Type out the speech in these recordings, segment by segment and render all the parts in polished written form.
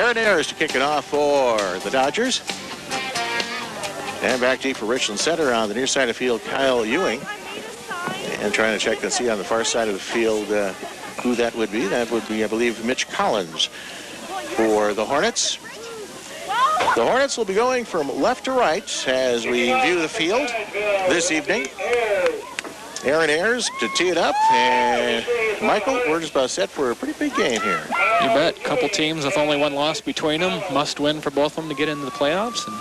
Aaron Ayers to kick it off for the Dodgers. And back deep for Richland Center on the near side of the field, Kyle Ewing. And trying to check and see on the far side of the field who that would be. That would be, I believe, Mitch Collins for the Hornets. The Hornets will be going from left to right as we view the field this evening. Aaron Ayers to tee it up, and Michael, we're just about set for a pretty big game here. You bet. Couple teams with only one loss between them. Must win for both of them to get into the playoffs. And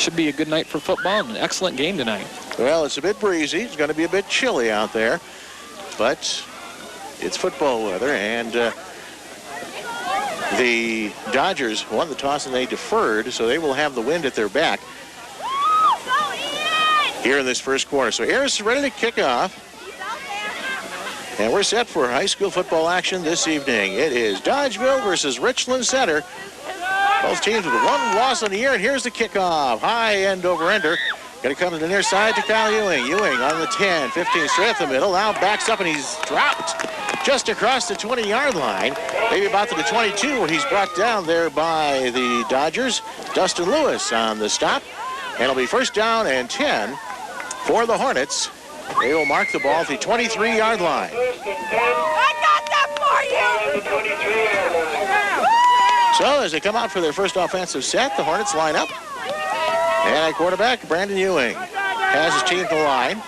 should be a good night for football and an excellent game tonight. Well, it's a bit breezy. It's going to be a bit chilly out there, but it's football weather, and the Dodgers won the toss and they deferred, so they will have the wind at their back here in this first quarter. So Ayers is ready to kick off. And we're set for high school football action this evening. It is Dodgeville versus Richland Center. Both teams with one loss on the year, and here's the kickoff. High end over ender. Going to come to the near side to Kyle Ewing. Ewing on the 10, 15 straight up the middle. Now backs up and he's dropped just across the 20-yard line. Maybe about to the 22 where he's brought down there by the Dodgers. Dustin Lewis on the stop. And it'll be first down and 10 for the Hornets. They will mark the ball at the 23-yard line. I got that for you! So as they come out for their first offensive set, the Hornets line up. And at quarterback, Brandon Ewing has his team to the line.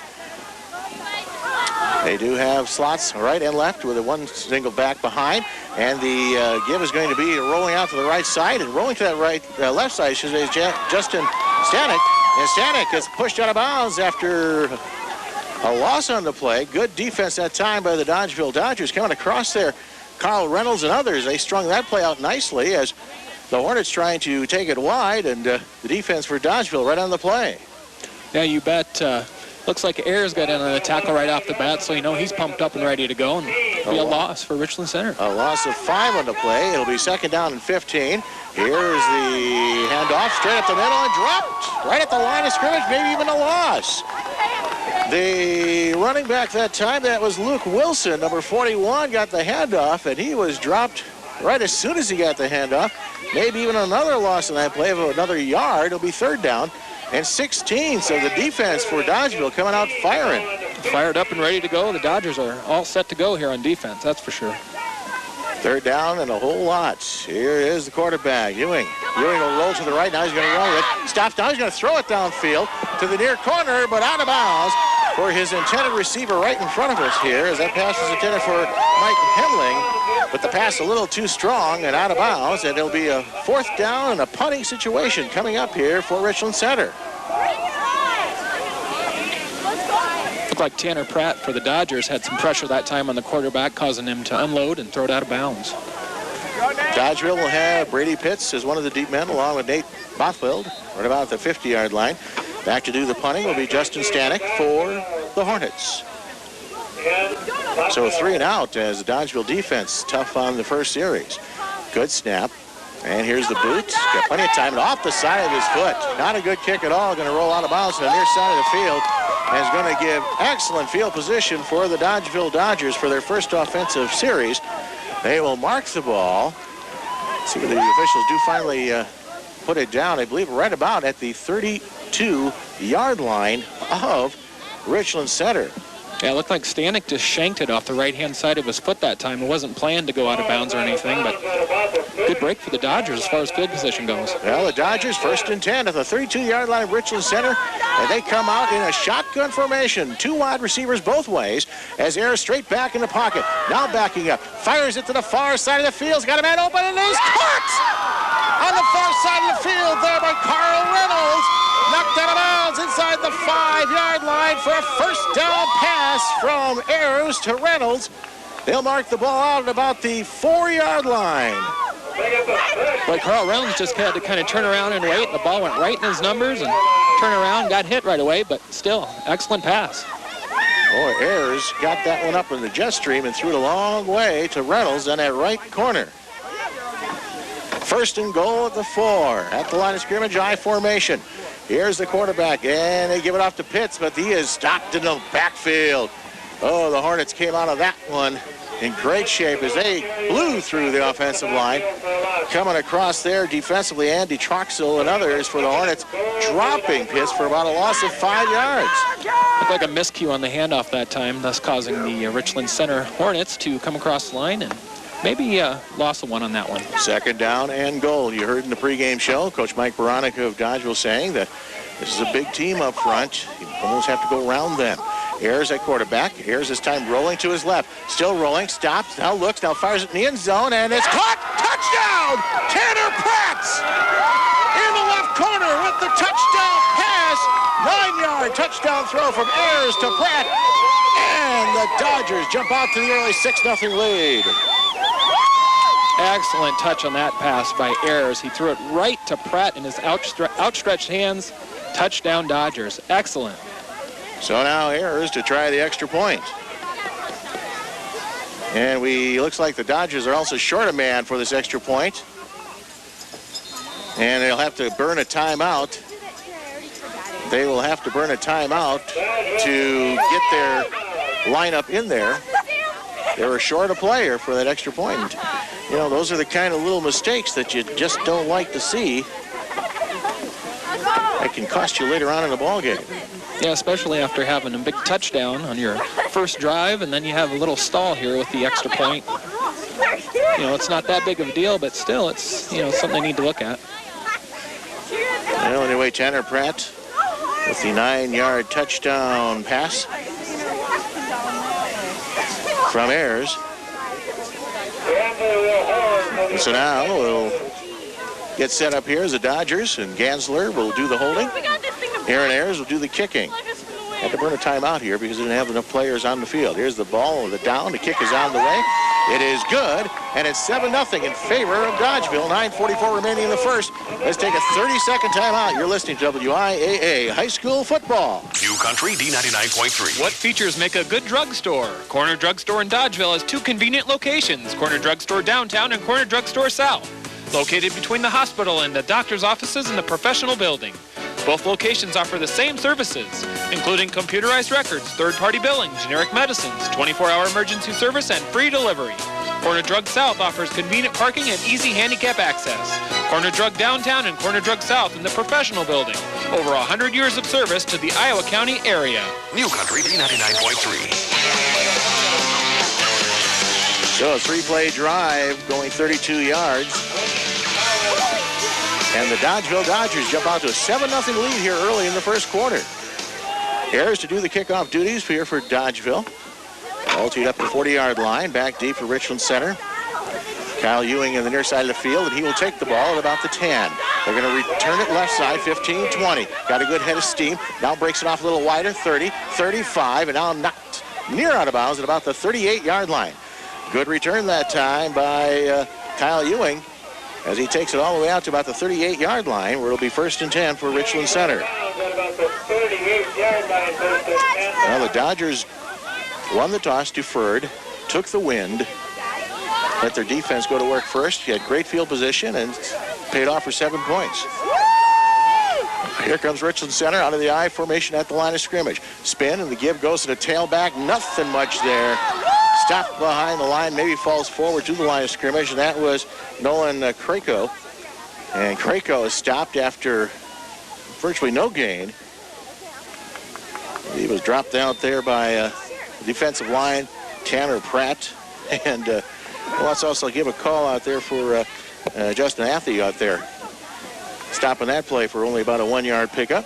They do have slots right and left with a one single back behind. And the give is going to be rolling out to the right side. And rolling to that left side is Justin Stanek. And Stanek gets pushed out of bounds after a loss on the play. Good defense that time by the Dodgeville Dodgers. Coming across there, Carl Reynolds and others. They strung that play out nicely as the Hornets trying to take it wide, and the defense for Dodgeville right on the play. Yeah, you bet. Looks like Ayers got in on a tackle right off the bat, so you know he's pumped up and ready to go, and it'll be a loss for Richland Center. A loss of 5 on the play. It'll be second down and 15. Here's the handoff straight up the middle and dropped right at the line of scrimmage, maybe even a loss. The running back that time, that was Luke Wilson, number 41, got the handoff, and he was dropped right as soon as he got the handoff. Maybe even another loss in that play of another yard. It'll be third down and 16. So the defense for Dodgeville coming out firing. Fired up and ready to go. The Dodgers are all set to go here on defense, that's for sure. Third down and a whole lot. Here is the quarterback, Ewing. Ewing will roll to the right. Now he's going to run with it. Stops down. He's going to throw it downfield to the near corner, but out of bounds for his intended receiver right in front of us here, as that pass was intended for Mike Hemling. But the pass a little too strong and out of bounds, and it'll be a fourth down and a punting situation coming up here for Richland Center. Looked like Tanner Pratt for the Dodgers had some pressure that time on the quarterback, causing him to unload and throw it out of bounds. Dodgeville will have Brady Pitts as one of the deep men, along with Nate Bothfield, right about the 50-yard line. Back to do the punting will be Justin Stanek for the Hornets. So 3 and out as the Dodgeville defense tough on the first series. Good snap. And here's the boot. Got plenty of time. And off the side of his foot. Not a good kick at all. Going to roll out of bounds to the near side of the field. And is going to give excellent field position for the Dodgeville Dodgers for their first offensive series. They will mark the ball. See what the officials do finally put it down. I believe right about at the 32-yard line of Richland Center. Yeah, it looked like Stanek just shanked it off the right-hand side of his foot that time. It wasn't planned to go out of bounds or anything, but good break for the Dodgers as far as field position goes. Well, the Dodgers first and 10 at the 32-yard line of Richland Center, and they come out in a shotgun formation. 2 wide receivers both ways as Ayers straight back in the pocket. Now backing up, fires it to the far side of the field. He's got a man open, and he's caught on the far side of the field there by Carl Reynolds. Knocked out of bounds inside the 5-yard line for a first down pass from Ayers to Reynolds. They'll mark the ball out at about the 4-yard line. But Carl Reynolds just had to kind of turn around and wait. The ball went right in his numbers and turn around, got hit right away, but still, excellent pass. Oh, Ayers got that one up in the jet stream and threw it a long way to Reynolds on that right corner. First and goal at the 4. At the line of scrimmage, I formation. Here's the quarterback, and they give it off to Pitts, but he is stopped in the backfield. Oh, the Hornets came out of that one in great shape as they blew through the offensive line. coming across there defensively. Andy Troxel and others for the Hornets dropping Pitts for about a loss of 5 yards. Looked like a miscue on the handoff that time, thus causing the Richland Center Hornets to come across the line and maybe loss of one on that one. Second down and goal. You heard in the pregame show, Coach Mike Veronica of Dodgeville saying that this is a big team up front. You almost have to go around them. Ayers at quarterback. Ayers this time rolling to his left. Still rolling. Stops. Now looks. Now fires it in the end zone. And it's caught. Touchdown! Tanner Pratt in the left corner with the touchdown pass. 9-yard touchdown throw from Ayers to Pratt. And the Dodgers jump out to the early 6-0 lead. Excellent touch on that pass by Ayers. He threw it right to Pratt in his outstretched hands. Touchdown Dodgers. Excellent. So now Ayers to try the extra point. And looks like the Dodgers are also short a man for this extra point. And they'll have to burn a timeout. They will have to burn a timeout to get their lineup in there. They were short a player for that extra point. You know, those are the kind of little mistakes that you just don't like to see. That can cost you later on in the ball game. Yeah, especially after having a big touchdown on your first drive, and then you have a little stall here with the extra point. You know, it's not that big of a deal, but still, it's, you know, something they need to look at. Well, anyway, Tanner Pratt with the 9-yard touchdown pass from Ayers. And so now we'll get set up here as the Dodgers, and Gansler will do the holding. Aaron Ayers will do the kicking. Had to burn a timeout here because they didn't have enough players on the field. Here's the ball, the down, the kick is on the way. It is good, and it's 7-0 in favor of Dodgeville. 9:44 remaining in the first. Let's take a 30-second timeout. You're listening to WIAA High School Football. New Country D99.3. What features make a good drugstore? Corner Drugstore in Dodgeville has 2 convenient locations, Corner Drugstore downtown and Corner Drugstore south, located between the hospital and the doctor's offices in the professional building. Both locations offer the same services, including computerized records, third-party billing, generic medicines, 24-hour emergency service, and free delivery. Corner Drug South offers convenient parking and easy handicap access. Corner Drug Downtown and Corner Drug South in the professional building. Over 100 years of service to the Iowa County area. New Country D99.3. So a 3-play drive going 32 yards. And the Dodgeville Dodgers jump out to a 7-0 lead here early in the first quarter. Ayers to do the kickoff duties here for Dodgeville. All teed up the 40-yard line. Back deep for Richland Center. Kyle Ewing in the near side of the field, and he will take the ball at about the 10. They're going to return it left side, 15-20. Got a good head of steam. Now breaks it off a little wider, 30, 35, and now knocked near out of bounds at about the 38-yard line. Good return that time by Kyle Ewing, as he takes it all the way out to about the 38-yard line, where it'll be 1st and 10 for Richland Center. Well, the Dodgers won the toss, deferred, took the wind, let their defense go to work first. He had great field position and paid off for 7 points. Here comes Richland Center out of the I formation at the line of scrimmage. Spin, and the give goes to the tailback. Nothing much there. Stopped behind the line, maybe falls forward to the line of scrimmage, and that was Nolan Krako. And Krako is stopped after virtually no gain. He was dropped out there by the defensive line, Tanner Pratt. And let's also give a call out there for Justin Athey out there, stopping that play for only about a 1-yard pickup.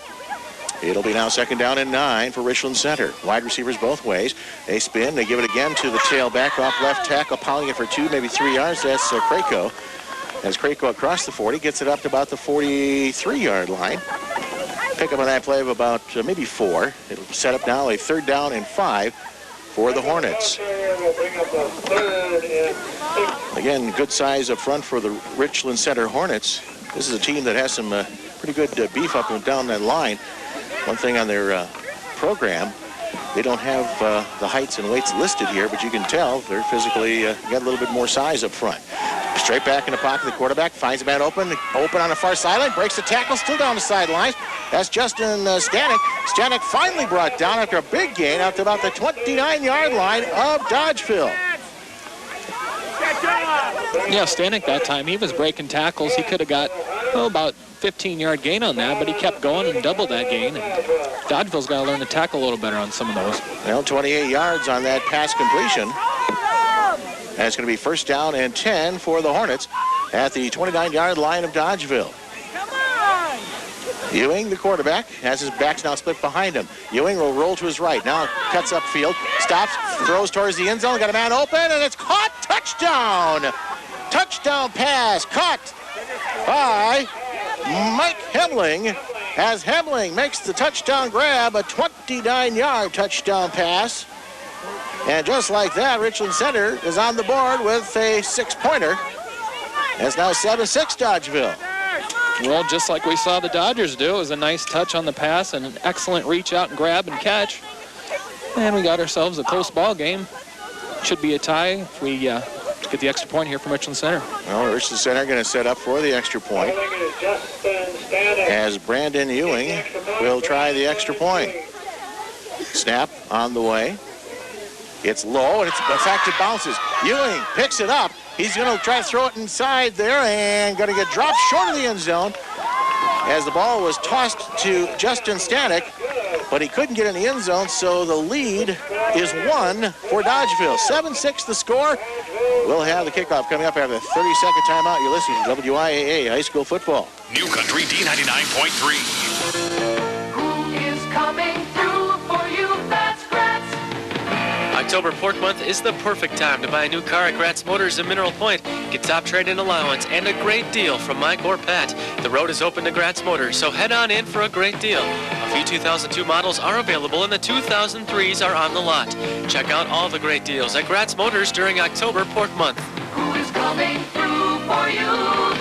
It'll be now 2nd down and 9 for Richland Center. Wide receivers both ways. They spin. They give it again to the tailback off left tackle, piling it for 2, maybe 3 yards. That's Krako. As Krako across the 40, gets it up to about the 43-yard line. Pickup on that play of about maybe 4. It'll set up now a 3rd down and 5 for the Hornets. Again, good size up front for the Richland Center Hornets. This is a team that has some pretty good beef up and down that line. One thing on their program, they don't have the heights and weights listed here, but you can tell they're physically got a little bit more size up front. Straight back in the pocket, the quarterback finds a man open on the far sideline, breaks the tackle, still down the sidelines. That's Justin Stanek. Stanek finally brought down after a big gain out to about the 29-yard line of Dodgeville. Yeah, Stanek that time, he was breaking tackles. He could have got, about 15-yard gain on that, but he kept going and doubled that gain. And Dodgeville's got to learn to tackle a little better on some of those. Well, 28 yards on that pass completion. And it's going to be first down and 10 for the Hornets at the 29-yard line of Dodgeville. Ewing, the quarterback, has his backs now split behind him. Ewing will roll to his right. Now cuts upfield, stops, throws towards the end zone, got a man open, and it's caught. Touchdown! Touchdown pass caught by Mike Hemling as Hemling makes the touchdown grab, a 29-yard touchdown pass. And just like that, Richland Center is on the board with a 6-pointer. It's now 7-6 Dodgeville. Well, just like we saw the Dodgers do, it was a nice touch on the pass and an excellent reach out and grab and catch. And we got ourselves a close ball game. Should be a tie if we get the extra point here from Richland Center. Well, Richland Center going to set up for the extra point as Brandon Ewing will try the extra point. Snap on the way. It's low, and in fact, it bounces. Ewing picks it up. He's going to try to throw it inside there and going to get dropped short of the end zone as the ball was tossed to Justin Stanek, but he couldn't get in the end zone, so the lead is 1 for Dodgeville. 7-6 the score. We'll have the kickoff coming up after the 30-second timeout. You're listening to WIAA High School Football. New Country D99.3. Who is coming through for you? That's Gratz. October Pork Month is the perfect time to buy a new car at Gratz Motors in Mineral Point. Get top trade-in allowance and a great deal from Mike or Pat. The road is open to Gratz Motors, so head on in for a great deal. A few 2002 models are available and the 2003s are on the lot. Check out all the great deals at Gratz Motors during October Pork Month. Who is coming through for you?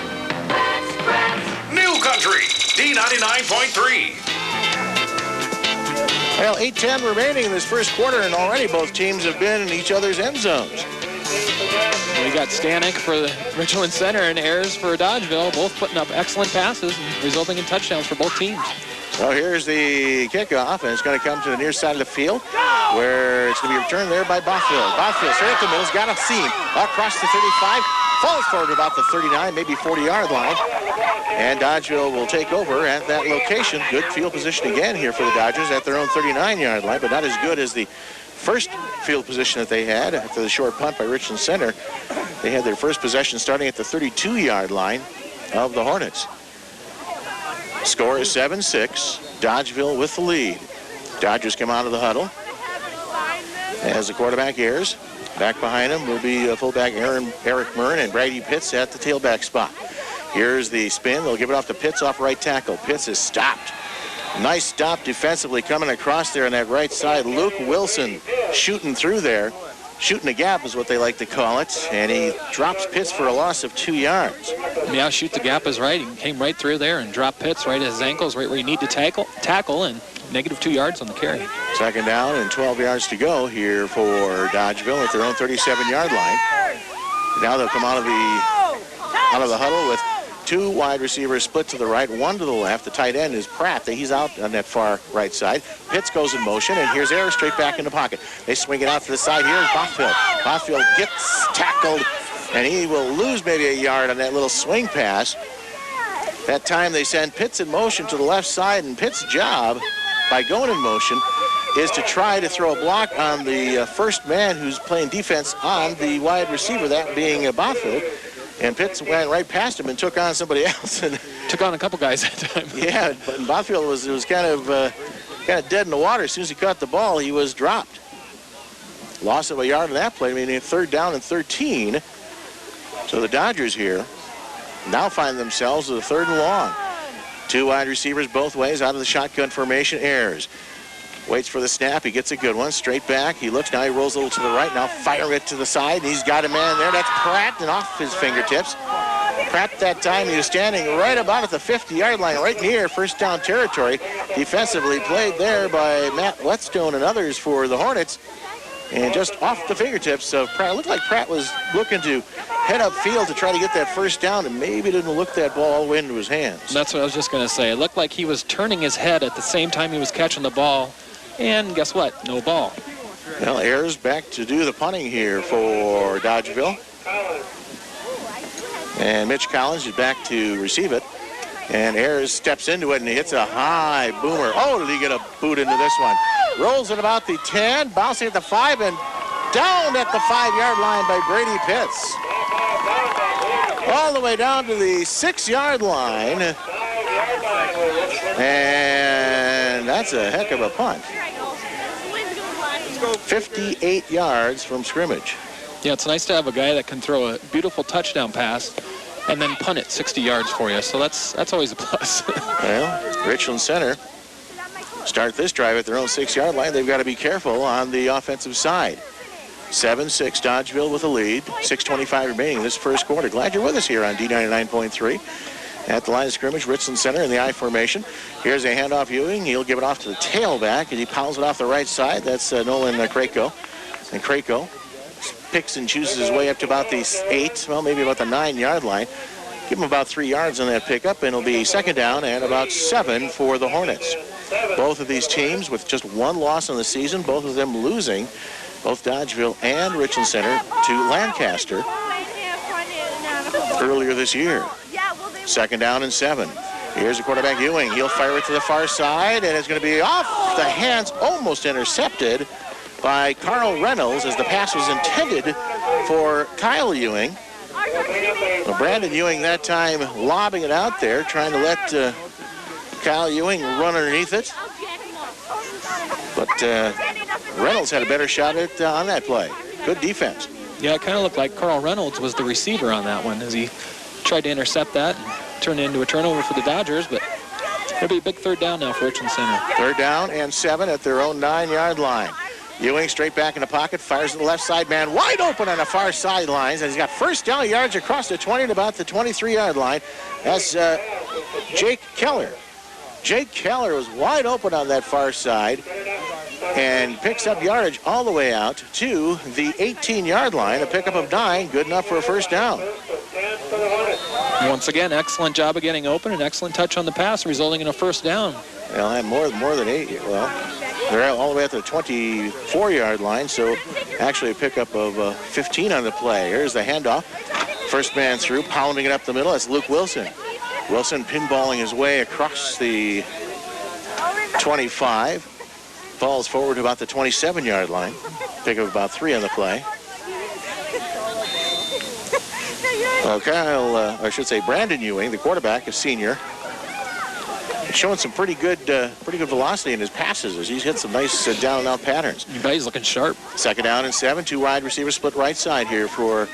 That's Gratz. New Country D99.3. Well, 8:10 remaining in this first quarter, and already both teams have been in each other's end zones. We got Stanek for the Richland Center and Ayers for Dodgeville, both putting up excellent passes and resulting in touchdowns for both teams. So here's the kickoff, and it's going to come to the near side of the field, where it's going to be returned there by Bothfield. Bothfield, straight up the middle, has got a seam across the 35, falls forward to about the 39, maybe 40-yard line. And Dodgeville will take over at that location. Good field position again here for the Dodgers at their own 39-yard line, but not as good as the first field position that they had after the short punt by Richland Center. They had their first possession starting at the 32-yard line of the Hornets. Score is 7-6. Dodgeville with the lead. Dodgers come out of the huddle as the quarterback Ayers. Back behind him will be fullback Eric Murn and Brady Pitts at the tailback spot. Here's the spin. They'll give it off to Pitts off right tackle. Pitts is stopped. Nice stop defensively coming across there on that right side. Luke Wilson shooting through there. Shooting a gap is what they like to call it. And he drops Pitts for a loss of 2 yards. Yeah, shoot the gap is right. He came right through there and dropped Pitts right at his ankles, right where you need to tackle, and negative 2 yards on the carry. Second down and 12 yards to go here for Dodgeville at their own 37-yard line. Now they'll come out of the huddle with two wide receivers split to the right, one to the left. The tight end is Pratt. He's out on that far right side. Pitts goes in motion, and here's Ayers straight back in the pocket. They swing it out to the side. Here's Bothfield. Bothfield gets tackled, and he will lose maybe a yard on that little swing pass. That time they send Pitts in motion to the left side, and Pitts' job by going in motion is to try to throw a block on the first man who's playing defense on the wide receiver, that being Bothfield. And Pitts went right past him and took on somebody else. And took on a couple guys that time. Yeah, but Bothfield was kind of dead in the water. As soon as he caught the ball, he was dropped. Loss of a yard on that play, meaning third down and 13. So the Dodgers here now find themselves with a third and long. Two wide receivers both ways out of the shotgun formation. Ayers waits for the snap. He gets a good one. Straight back. He looks. Now he rolls a little to the right. Now firing it to the side. And he's got a man there. That's Pratt, and off his fingertips. Pratt that time, he was standing right about at the 50-yard line, right near first down territory. Defensively played there by Matt Whetstone and others for the Hornets. And just off the fingertips of Pratt. It looked like Pratt was looking to head upfield to try to get that first down, and maybe didn't look that ball all the way into his hands. That's what I was just going to say. It looked like he was turning his head at the same time he was catching the ball. And guess what? No ball. Well, Ayers back to do the punting here for Dodgeville. And Mitch Collins is back to receive it. And Ayers steps into it, and he hits a high boomer. Oh, did he get a boot into this one? Rolls at about the 10, bouncing at the 5, and down at the 5-yard line by Brady Pitts. All the way down to the 6-yard line. And that's a heck of a punt. 58 yards from scrimmage. Yeah, it's nice to have a guy that can throw a beautiful touchdown pass and then punt it 60 yards for you. So that's always a plus. Well, Richland Center start this drive at their own 6-yard line. They've got to be careful on the offensive side. 7-6 Dodgeville with a lead. 6:25 remaining in this first quarter. Glad you're with us here on D99.3. At the line of scrimmage, Richland Center in the I formation. Here's a handoff Ewing. He'll give it off to the tailback as he pounds it off the right side. That's Nolan Krako. And Krako picks and chooses his way up to about the 8, well, maybe about the 9-yard line. Give him about 3 yards on that pickup, and it'll be second down and about 7 for the Hornets. Both of these teams with just one loss in the season, both of them losing, both Dodgeville and Richland Center, to Lancaster earlier this year. Second down and 7. Here's the quarterback Ewing. He'll fire it to the far side, and it's going to be off the hands, almost intercepted by Carl Reynolds, as the pass was intended for Kyle Ewing. Well, Brandon Ewing that time lobbing it out there, trying to let Kyle Ewing run underneath it. But Reynolds had a better shot at on that play. Good defense. Yeah, it kind of looked like Carl Reynolds was the receiver on that one as he tried to intercept that and turn it into a turnover for the Dodgers, but it'll be a big third down now for Richland Center. Third down and 7 at their own 9-yard line. Ewing straight back in the pocket, fires to the left side, man wide open on the far sidelines, and he's got first down yards across the 20 to about the 23-yard line. That's Jake Keller. Jake Keller was wide open on that far side and picks up yardage all the way out to the 18-yard line. A pickup of 9, good enough for a first down. Once again, excellent job of getting open, an excellent touch on the pass, resulting in a first down. Well, I had more than 8. Well, they're all the way at the 24-yard line, so actually a pickup of 15 on the play. Here's the handoff. First man through, pounding it up the middle. That's Luke Wilson. Wilson pinballing his way across the 25. Falls forward to about the 27-yard line. Pickup of about 3 on the play. Well, I should say Brandon Ewing, the quarterback, a senior, showing some pretty good velocity in his passes as he's hit some nice down and out patterns. You bet he's looking sharp. Second down and 7, 2 wide receivers split right side here for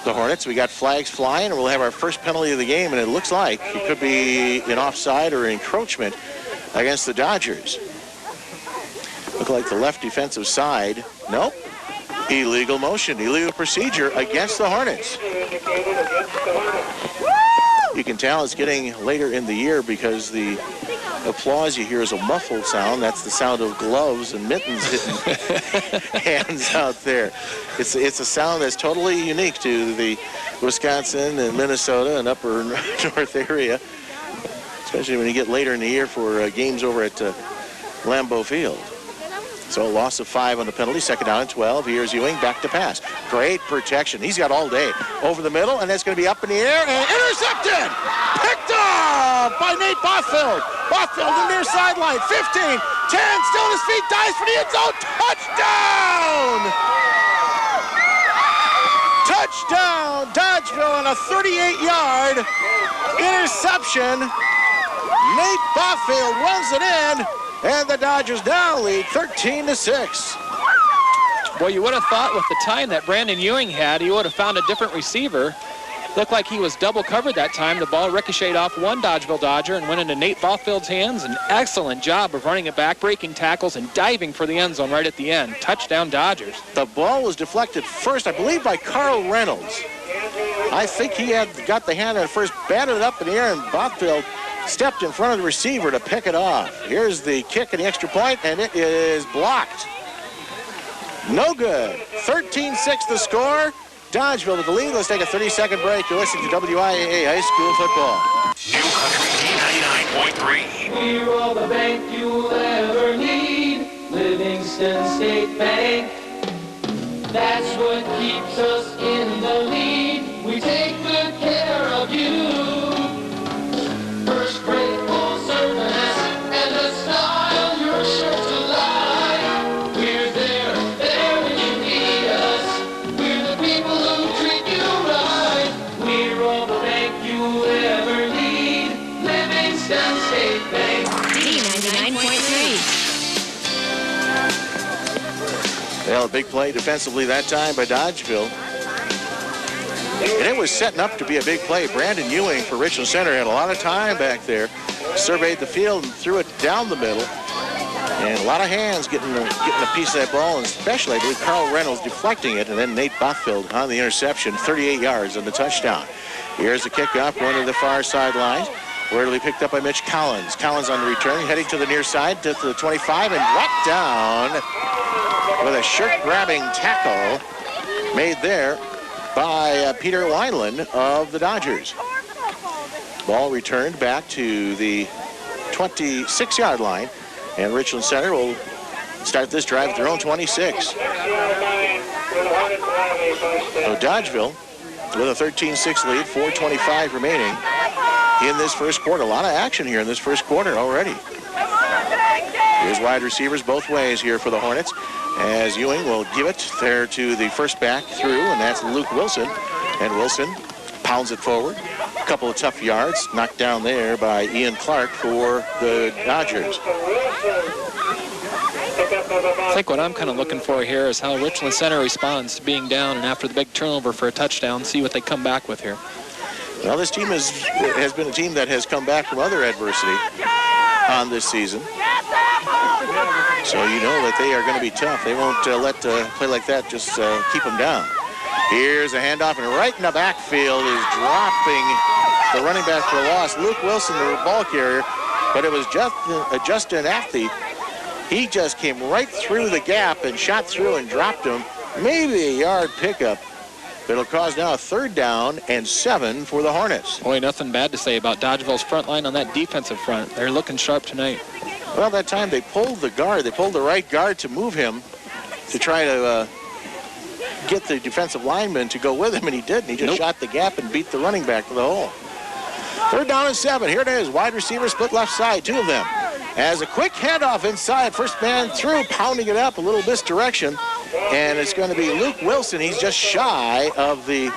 the Hornets. We got flags flying, and we'll have our first penalty of the game, and it looks like it could be an offside or encroachment against the Dodgers. Look like the left defensive side. Nope. Illegal motion, illegal procedure against the Hornets. You can tell it's getting later in the year because the applause you hear is a muffled sound. That's the sound of gloves and mittens hitting hands out there. It's a sound that's totally unique to the Wisconsin and Minnesota and upper north area, especially when you get later in the year for games over at Lambeau Field. So a loss of 5 on the penalty. Second down and 12. Here's Ewing back to pass. Great protection. He's got all day. Over the middle, and that's going to be up in the air and intercepted. Picked up by Nate Bothfield. Bothfield to the near sideline. 15, 10, still on his feet, dives for the end zone. Touchdown! Touchdown, Dodgeville on a 38-yard interception. Nate Bothfield runs it in. And the Dodgers now lead 13-6. Boy, you would have thought with the time that Brandon Ewing had, he would have found a different receiver. Looked like he was double covered that time. The ball ricocheted off one Dodgeville Dodger and went into Nate Bothfield's hands. An excellent job of running it back, breaking tackles, and diving for the end zone right at the end. Touchdown Dodgers. The ball was deflected first, I believe, by Carl Reynolds. I think he had got the hand on it first, batted it up in the air, and Bothfield stepped in front of the receiver to pick it off. Here's the kick and the extra point, and it is blocked. No good. 13-6 the score. Dodgeville with the lead. Let's take a 30-second break. You're listening to WIAA High School Football. New Country D99.3. We're all the bank you'll ever need. Livingston State Bank. That's what keeps us in the lead. We take good care Well, a big play defensively that time by Dodgeville. And it was setting up to be a big play. Brandon Ewing for Richland Center had a lot of time back there. Surveyed the field and threw it down the middle. And a lot of hands getting a piece of that ball, and especially, I believe, Carl Reynolds deflecting it, and then Nate Bothfield on the interception, 38 yards on the touchdown. Here's the kickoff going to the far sidelines. Wordley picked up by Mitch Collins. Collins on the return, heading to the near side to the 25, and brought down with a shirt-grabbing tackle made there by Peter Wineland of the Dodgers. Ball returned back to the 26-yard line, and Richland Center will start this drive at their own 26. So Dodgeville with a 13-6 lead, 4:25 remaining in this first quarter. A lot of action here in this first quarter already. Here's wide receivers both ways here for the Hornets, as Ewing will give it there to the first back through, and that's Luke Wilson. And Wilson pounds it forward. A couple of tough yards knocked down there by Ian Clark for the Dodgers. I think what I'm kind of looking for here is how Richland Center responds to being down, and after the big turnover for a touchdown, see what they come back with here. Well, this team has been a team that has come back from other adversity on this season. So you know that they are going to be tough. They won't let play like that just keep them down. Here's a handoff, and right in the backfield is dropping the running back for a loss. Luke Wilson, the ball carrier, but it was Justin Athey. He just came right through the gap and shot through and dropped him. Maybe a yard pickup. It'll cause now a 3rd down and 7 for the Hornets. Boy, nothing bad to say about Dodgeville's front line on that defensive front. They're looking sharp tonight. Well, that time they pulled the guard. They pulled the right guard to move him to try to get the defensive lineman to go with him, and he didn't. He just shot the gap and beat the running back to the hole. 3rd down and 7. Here it is. Wide receiver split left side, 2 of them. As a quick handoff inside, first man through, pounding it up, a little misdirection. And it's going to be Luke Wilson. He's just shy of the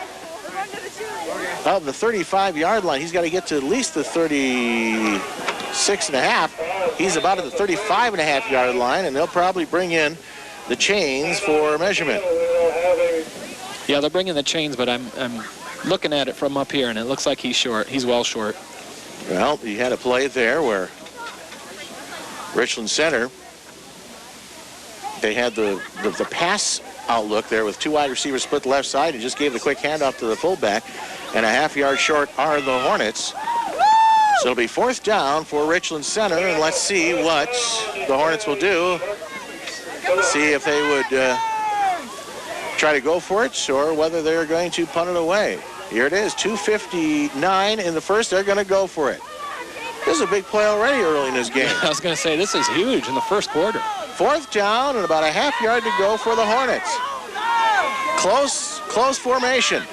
35-yard line. He's got to get to at least the 36.5. He's about at the 35.5-yard line, and they'll probably bring in the chains for measurement. Yeah, they're bringing the chains, but I'm looking at it from up here, and it looks like he's short. He's well short. Well, he had a play there where Richland Center, they had the pass outlook there with 2 wide receivers split left side, and just gave the quick handoff to the fullback, and a half-yard short are the Hornets. So it'll be 4th down for Richland Center, and let's see what the Hornets will do. See if they would try to go for it, or whether they're going to punt it away. Here it is, 2:59 in the first. They're going to go for it. This is a big play already early in this game. I was going to say, this is huge in the first quarter. 4th down and about a half-yard to go for the Hornets. Close formation.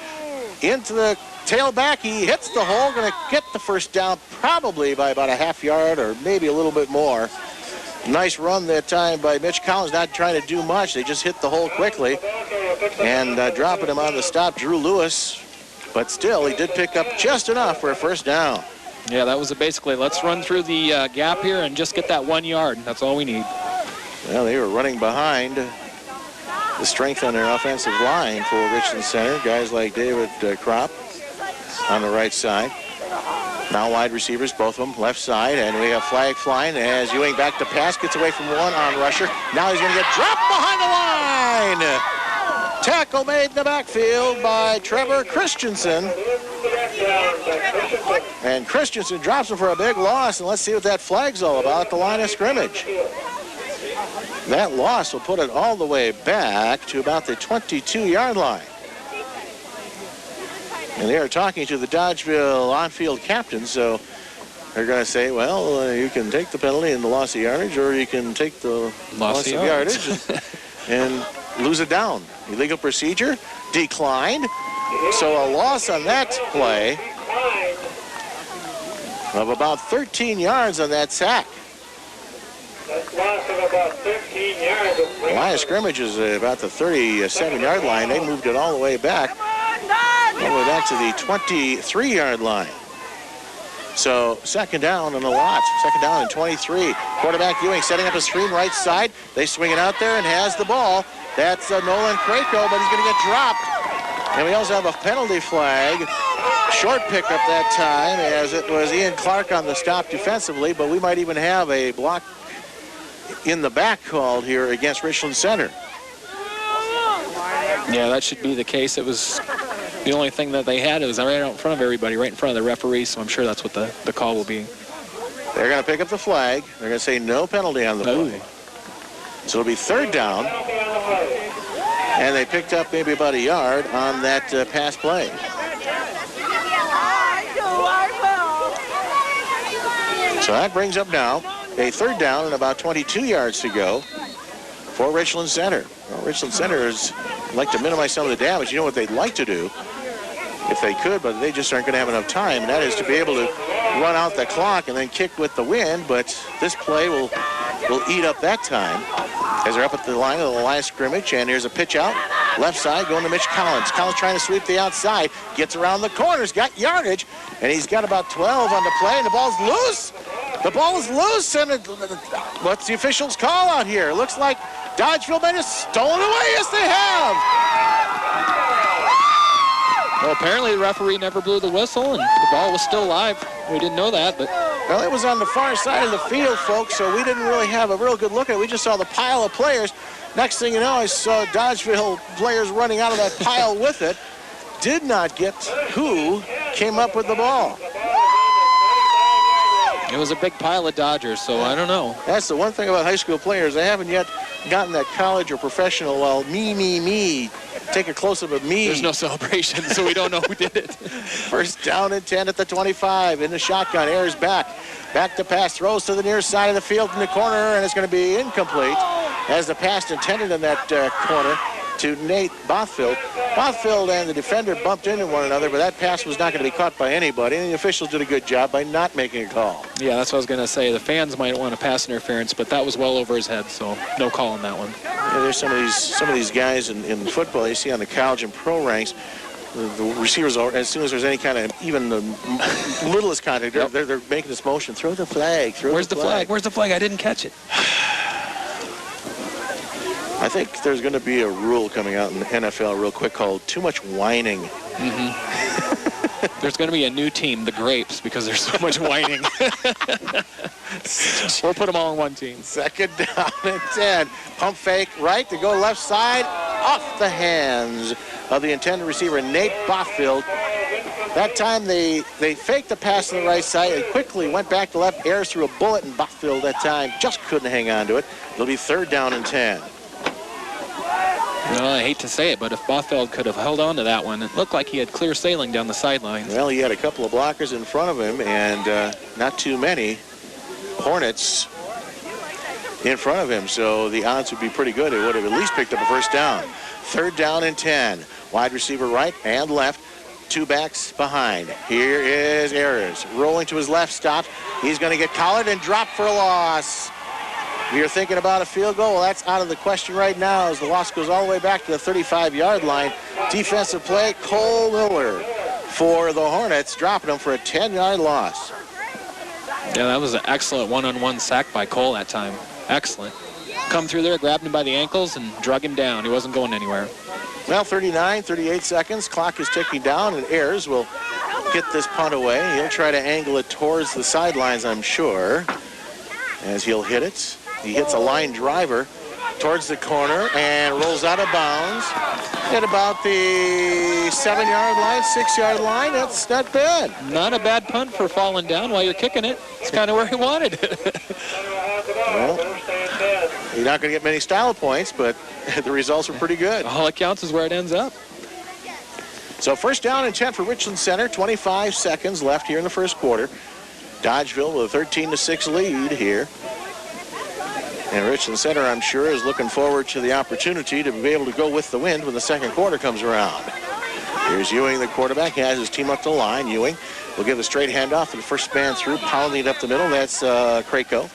Into the tailback. He hits the hole. Going to get the first down probably by about a half-yard or maybe a little bit more. Nice run that time by Mitch Collins, not trying to do much. They just hit the hole quickly. And dropping him on the stop, Drew Lewis. But still, he did pick up just enough for a first down. Yeah, that was basically, let's run through the gap here and just get that 1 yard. That's all we need. Well, they were running behind the strength on their offensive line for Richland Center. Guys like David Kropp on the right side. Now wide receivers, both of them, left side, and we have flag flying as Ewing back to pass, gets away from one on rusher. Now he's going to get dropped behind the line. Tackle made in the backfield by Trevor Christensen. And Christensen drops him for a big loss, and let's see what that flag's all about at the line of scrimmage. That loss will put it all the way back to about the 22-yard line. And they are talking to the Dodgeville on-field captain, so they're going to say, well, you can take the penalty and the loss of yardage, or you can take the loss of yardage and lose it down. Illegal procedure, declined. So a loss on that play of about 13 yards on that sack. Loss of about 15 yards. The line of scrimmage is about the 37-yard line. They moved it all the way back. All the way back to the 23-yard line. So second down and a lot. Second down and 23. Quarterback Ewing setting up a screen right side. They swing it out there and has the ball. That's Nolan Krako, but he's going to get dropped. And we also have a penalty flag. Short pickup that time, as it was Ian Clark on the stop defensively, but we might even have a block in the back called here against Richland Center. Yeah, that should be the case. It was the only thing that they had. It was right out in front of everybody, right in front of the referee, so I'm sure that's what the call will be. They're going to pick up the flag. They're going to say no penalty on the play. So it'll be third down. And they picked up maybe about a yard on that pass play. So that brings up now a third down and about 22 yards to go for Richland Center. Well, Richland Center is like to minimize some of the damage. You know what they'd like to do if they could, but they just aren't going to have enough time, and that is to be able to run out the clock and then kick with the wind, but this play will eat up that time as they're up at the line of the line of scrimmage, and here's a pitch out. Left side going to Mitch Collins. Collins trying to sweep the outside, gets around the corners, got yardage, and he's got about 12 on the play, and the ball's loose. The ball is loose, and what's the officials' call out here? It looks like Dodgeville may have stolen away. Yes, they have. Well, apparently the referee never blew the whistle, and the ball was still live. We didn't know that, but... Well, it was on the far side of the field, folks, so we didn't really have a real good look at it. We just saw the pile of players. Next thing you know, I saw Dodgeville players running out of that pile with it. Did not get who came up with the ball. It was a big pile of Dodgers, so I don't know. That's the one thing about high school players. They haven't yet gotten that college or professional, well, me. Take a close-up of me. There's no celebration, so we don't know who did it. First down and 10 at the 25 in the shotgun. Ayers back to pass, throws to the near side of the field in the corner, and it's going to be incomplete as the pass intended in that corner to Nate Bothfield. Bothfield and the defender bumped into one another, but that pass was not going to be caught by anybody, and the officials did a good job by not making a call. Yeah, that's what I was going to say. The fans might want a pass interference, but that was well over his head, so no call on that one. Yeah, there's some of these guys in football you see on the college and pro ranks. The receivers, as soon as there's any kind of even the littlest contact, they're making this motion. Throw the flag. Where's the flag? Where's the flag? I didn't catch it. I think there's going to be a rule coming out in the NFL real quick called too much whining. Mm-hmm. There's going to be a new team, the Grapes, because there's so much whining. We'll put them all on one team. Second down and 10. Pump fake right to go left side, off the hands of the intended receiver, Nate Bothfield. That time they faked the pass on the right side and quickly went back to left. Ayers threw a bullet, and Bothfield that time just couldn't hang on to it. It'll be third down and 10. Well, I hate to say it, but if Bothfield could have held on to that one, it looked like he had clear sailing down the sidelines. Well, he had a couple of blockers in front of him, and not too many Hornets in front of him, so the odds would be pretty good. It would have at least picked up a first down. Third down and 10. Wide receiver right and left. Two backs behind. Here is Ayers. Rolling to his left, stopped. He's going to get collared and dropped for a loss. If you're thinking about a field goal, well, that's out of the question right now as the loss goes all the way back to the 35-yard line. Defensive play, Cole Miller for the Hornets, dropping them for a 10-yard loss. Yeah, that was an excellent one-on-one sack by Cole that time. Excellent. Come through there, grabbed him by the ankles, and drug him down. He wasn't going anywhere. Well, 38 seconds. Clock is ticking down, and Ayers will get this punt away. He'll try to angle it towards the sidelines, I'm sure, as he'll hit it. He hits a line driver towards the corner and rolls out of bounds at about the 7-yard line, 6-yard line. That's not bad. Not a bad punt for falling down while you're kicking it. It's kind of where he wanted it. Well, you're not going to get many style points, but the results were pretty good. All that counts is where it ends up. So first down and 10 for Richland Center. 25 seconds left here in the first quarter. Dodgeville with a 13-6 lead here. And Richland Center, I'm sure, is looking forward to the opportunity to be able to go with the wind when the second quarter comes around. Here's Ewing, the quarterback. He has his team up the line. Ewing will give a straight handoff to the first man through, pounding it up the middle. That's Krako.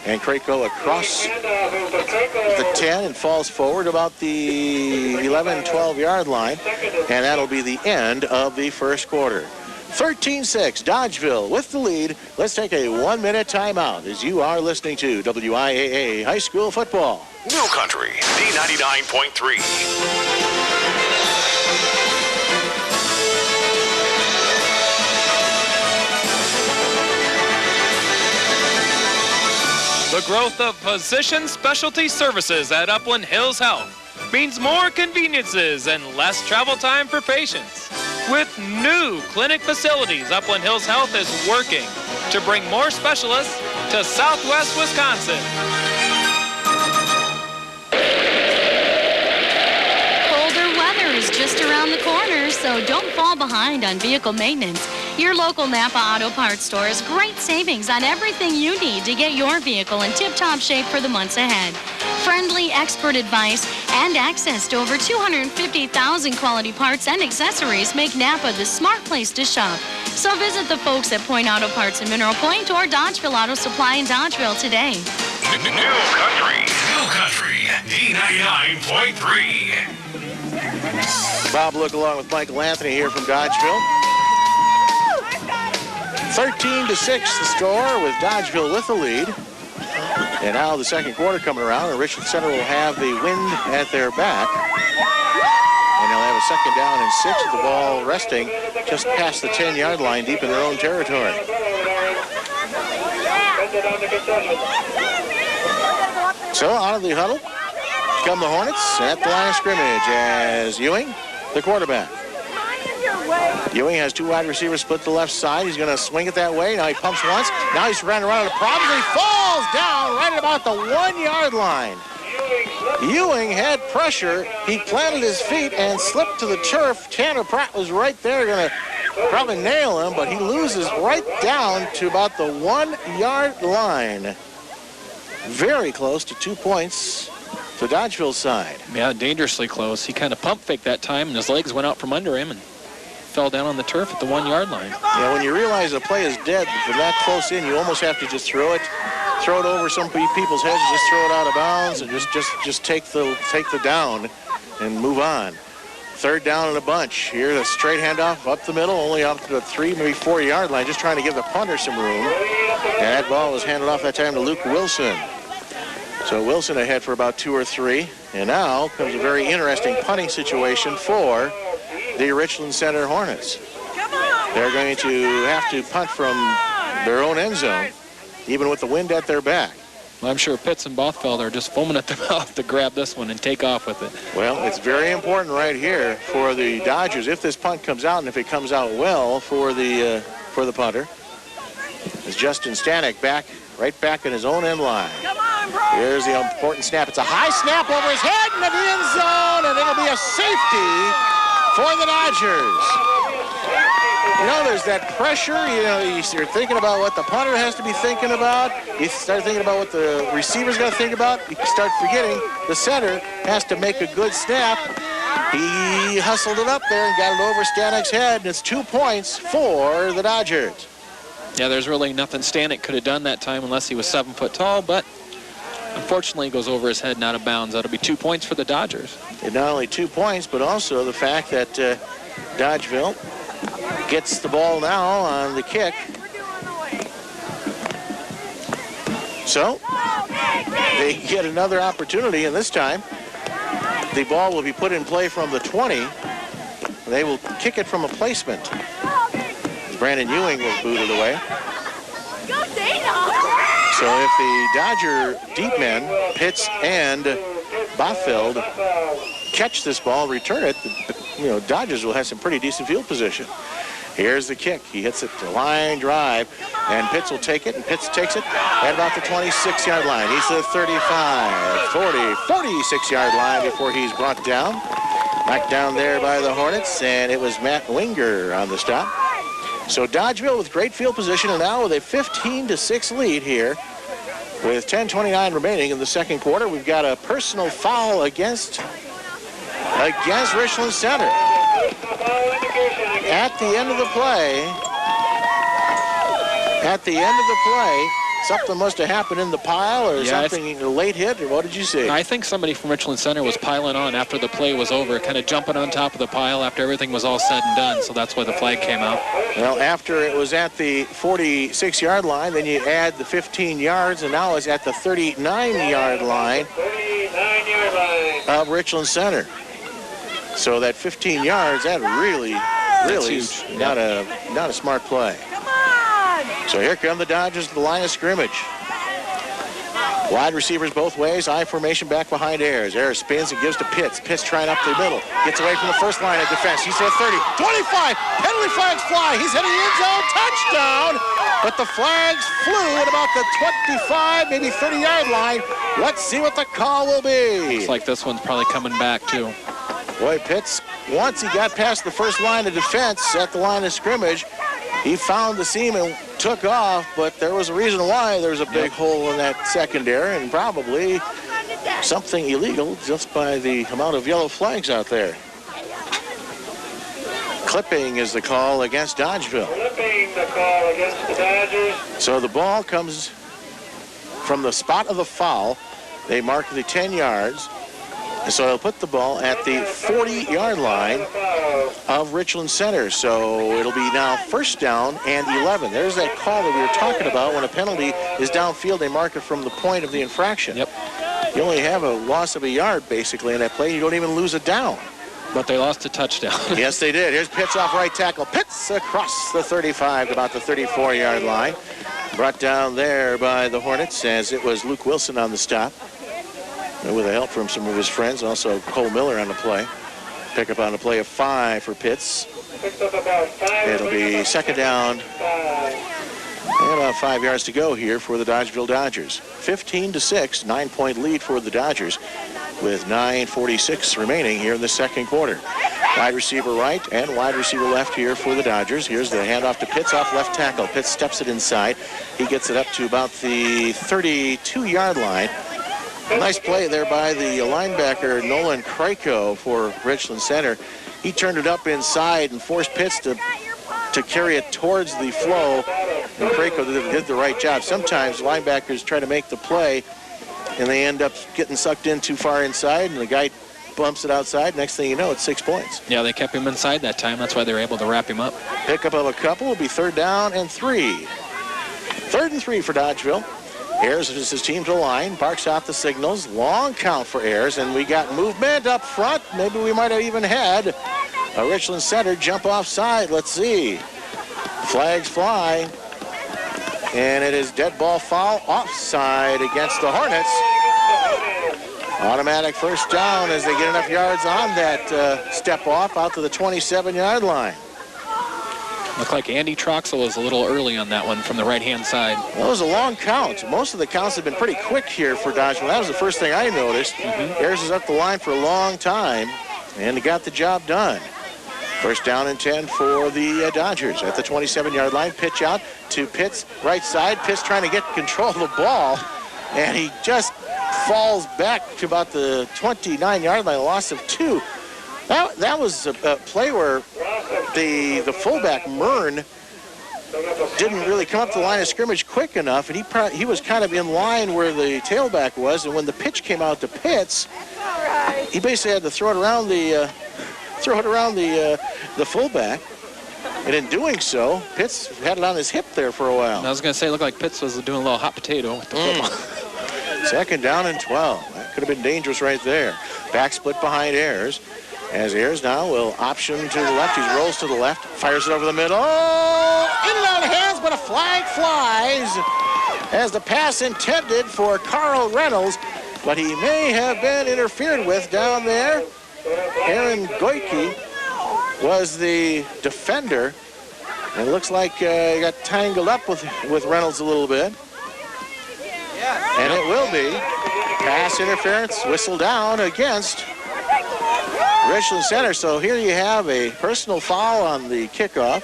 And Krako across the 10 and falls forward about the 11, 12-yard line. And that'll be the end of the first quarter. 13-6, Dodgeville with the lead. Let's take a 1-minute timeout as you are listening to WIAA High School Football. New Country, D99.3. The growth of physician specialty services at Upland Hills Health means more conveniences and less travel time for patients. With new clinic facilities, Upland Hills Health is working to bring more specialists to Southwest Wisconsin. Colder weather is just around the corner, so don't fall behind on vehicle maintenance. Your local Napa Auto Parts store has great savings on everything you need to get your vehicle in tip-top shape for the months ahead. Friendly, expert advice and access to over 250,000 quality parts and accessories make Napa the smart place to shop. So visit the folks at Point Auto Parts in Mineral Point or Dodgeville Auto Supply in Dodgeville today. New Country, D99.3. Bob Look along with Michael Anthony here from Dodgeville. 13-6 the score with Dodgeville with the lead. And now the second quarter coming around, and Richland Center will have the wind at their back. And they'll have a second down and 6 with the ball resting just past the 10-yard line deep in their own territory. So out of the huddle come the Hornets at the line of scrimmage as Ewing, the quarterback. Ewing has 2 wide receivers split the left side. He's going to swing it that way. Now he pumps once. Now he's running around out of problems. He falls down right at about the 1-yard line. Ewing had pressure. He planted his feet and slipped to the turf. Tanner Pratt was right there, going to probably nail him, but he loses right down to about the 1-yard line. Very close to 2 points to Dodgeville's side. Yeah, dangerously close. He kind of pump faked that time, and his legs went out from under him and fell down on the turf at the 1-yard line. Yeah, when you realize a play is dead from that close in, you almost have to just throw it over some people's heads, and just throw it out of bounds, and just take the down and move on. Third down and a bunch. Here, a straight handoff up the middle, only up to the 3, maybe 4-yard line, just trying to give the punter some room. And that ball was handed off that time to Luke Wilson. So Wilson ahead for about 2 or 3. And now comes a very interesting punting situation for the Richland Center Hornets. They're going to have to punt from their own end zone, even with the wind at their back. Well, I'm sure Pitts and Bothfeld are just foaming at the mouth to grab this one and take off with it. Well, it's very important right here for the Dodgers, if this punt comes out, and if it comes out well for the punter. As Justin Stanek right back in his own end line. Here's the important snap. It's a high snap over his head into the end zone, and it'll be a safety for the Dodgers. You know, there's that pressure. You know, you're thinking about what the punter has to be thinking about. You start thinking about what the receiver's got to think about. You start forgetting the center has to make a good snap. He hustled it up there and got it over Stanek's head, and it's 2 points for the Dodgers. Yeah, there's really nothing Stanek could have done that time unless he was 7 foot tall, but unfortunately it goes over his head and out of bounds. That'll be 2 points for the Dodgers. And not only 2 points, but also the fact that Dodgeville gets the ball now on the kick. So they get another opportunity, and this time the ball will be put in play from the 20. They will kick it from a placement. Brandon Ewing will boot it away. So if the Dodger deep men, Pitts and Bothfeld, catch this ball, return it, Dodgers will have some pretty decent field position. Here's the kick. He hits it to line drive, and Pitts will take it, and Pitts takes it at about the 26-yard line. He's to the 35, 40, 46-yard line before he's brought down. Knocked down there by the Hornets, and it was Matt Winger on the stop. So Dodgeville with great field position, and now with a 15-6 lead here with 10:29 remaining in the second quarter. We've got a personal foul against Richland Center. At the end of the play, Something must have happened in the pile or something, a late hit, or what did you see? I think somebody from Richland Center was piling on after the play was over, kind of jumping on top of the pile after everything was all said and done, so that's why the flag came out. Well, after it was at the 46-yard line, then you add the 15 yards, and now it's at the 39-yard line of Richland Center. So that 15 yards, that really is not a smart play. So here come the Dodgers to the line of scrimmage. Wide receivers both ways. I formation back behind Ayers. Ayers spins and gives to Pitts. Pitts trying up the middle. Gets away from the first line of defense. He's at 30, 25. Penalty flags fly. He's heading end zone. Touchdown. But the flags flew at about the 25, maybe 30-yard line. Let's see what the call will be. Looks like this one's probably coming back, too. Boy, Pitts, once he got past the first line of defense at the line of scrimmage, he found the seam and took off, but there was a reason why there was a big hole in that secondary, and probably something illegal just by the amount of yellow flags out there. Clipping is the call against Dodgeville. Clipping the call against the Dodgers. So the ball comes from the spot of the foul. They mark the 10 yards. And so they'll put the ball at the 40-yard line of Richland Center. So it'll be now first down and 11. There's that call that we were talking about. When a penalty is downfield, they mark it from the point of the infraction. Yep. You only have a loss of a yard, basically, in that play. You don't even lose a down. But they lost a touchdown. Yes, they did. Here's Pitts off right tackle. Pitts across the 35 to about the 34-yard line. Brought down there by the Hornets as it was Luke Wilson on the stop, with the help from some of his friends. Also Cole Miller on the play. Pick up on the play of 5 for Pitts. It'll be second down and about 5 yards to go here for the Dodgeville Dodgers. 15-6, 9-point lead for the Dodgers with 9:46 remaining here in the second quarter. Wide receiver right and wide receiver left here for the Dodgers. Here's the handoff to Pitts off left tackle. Pitts steps it inside. He gets it up to about the 32-yard line. Nice play there by the linebacker, Nolan Krajko, for Richland Center. He turned it up inside and forced Pitts to carry it towards the flow, and Krajko did the right job. Sometimes linebackers try to make the play, and they end up getting sucked in too far inside, and the guy bumps it outside. Next thing you know, it's 6 points. Yeah, they kept him inside that time. That's why they were able to wrap him up. Pickup of a couple will be third down and 3. 3rd and 3 for Dodgeville. Ayers is his team to the line, barks out the signals. Long count for Ayers, and we got movement up front. Maybe we might have even had a Richland Center jump offside. Let's see. Flags fly, and it is dead ball foul offside against the Hornets. Automatic first down as they get enough yards on that step off out to the 27-yard line. Looked like Andy Troxel was a little early on that one from the right-hand side. Well, it was a long count. Most of the counts have been pretty quick here for Dodgeville. That was the first thing I noticed. Ayers is up the line for a long time, and he got the job done. First down and 10 for the Dodgers at the 27-yard line. Pitch out to Pitts, right side. Pitts trying to get control of the ball, and he just falls back to about the 29-yard line, a loss of 2. That was a play where the fullback, Mern, didn't really come up to the line of scrimmage quick enough, and he was kind of in line where the tailback was, and when the pitch came out to Pitts, he basically had to throw it around the fullback, and in doing so, Pitts had it on his hip there for a while. I was going to say, it looked like Pitts was doing a little hot potato with the football. Second down and 12. That could have been dangerous right there. Back split behind Ayers. As Ayers now will option to the left. He rolls to the left, fires it over the middle. Oh, in and out of hands, but a flag flies as the pass intended for Carl Reynolds, but he may have been interfered with down there. Aaron Goyke was the defender, and it looks like he got tangled up with Reynolds a little bit. And it will be pass interference, whistle down against Richland Center. So here you have a personal foul on the kickoff.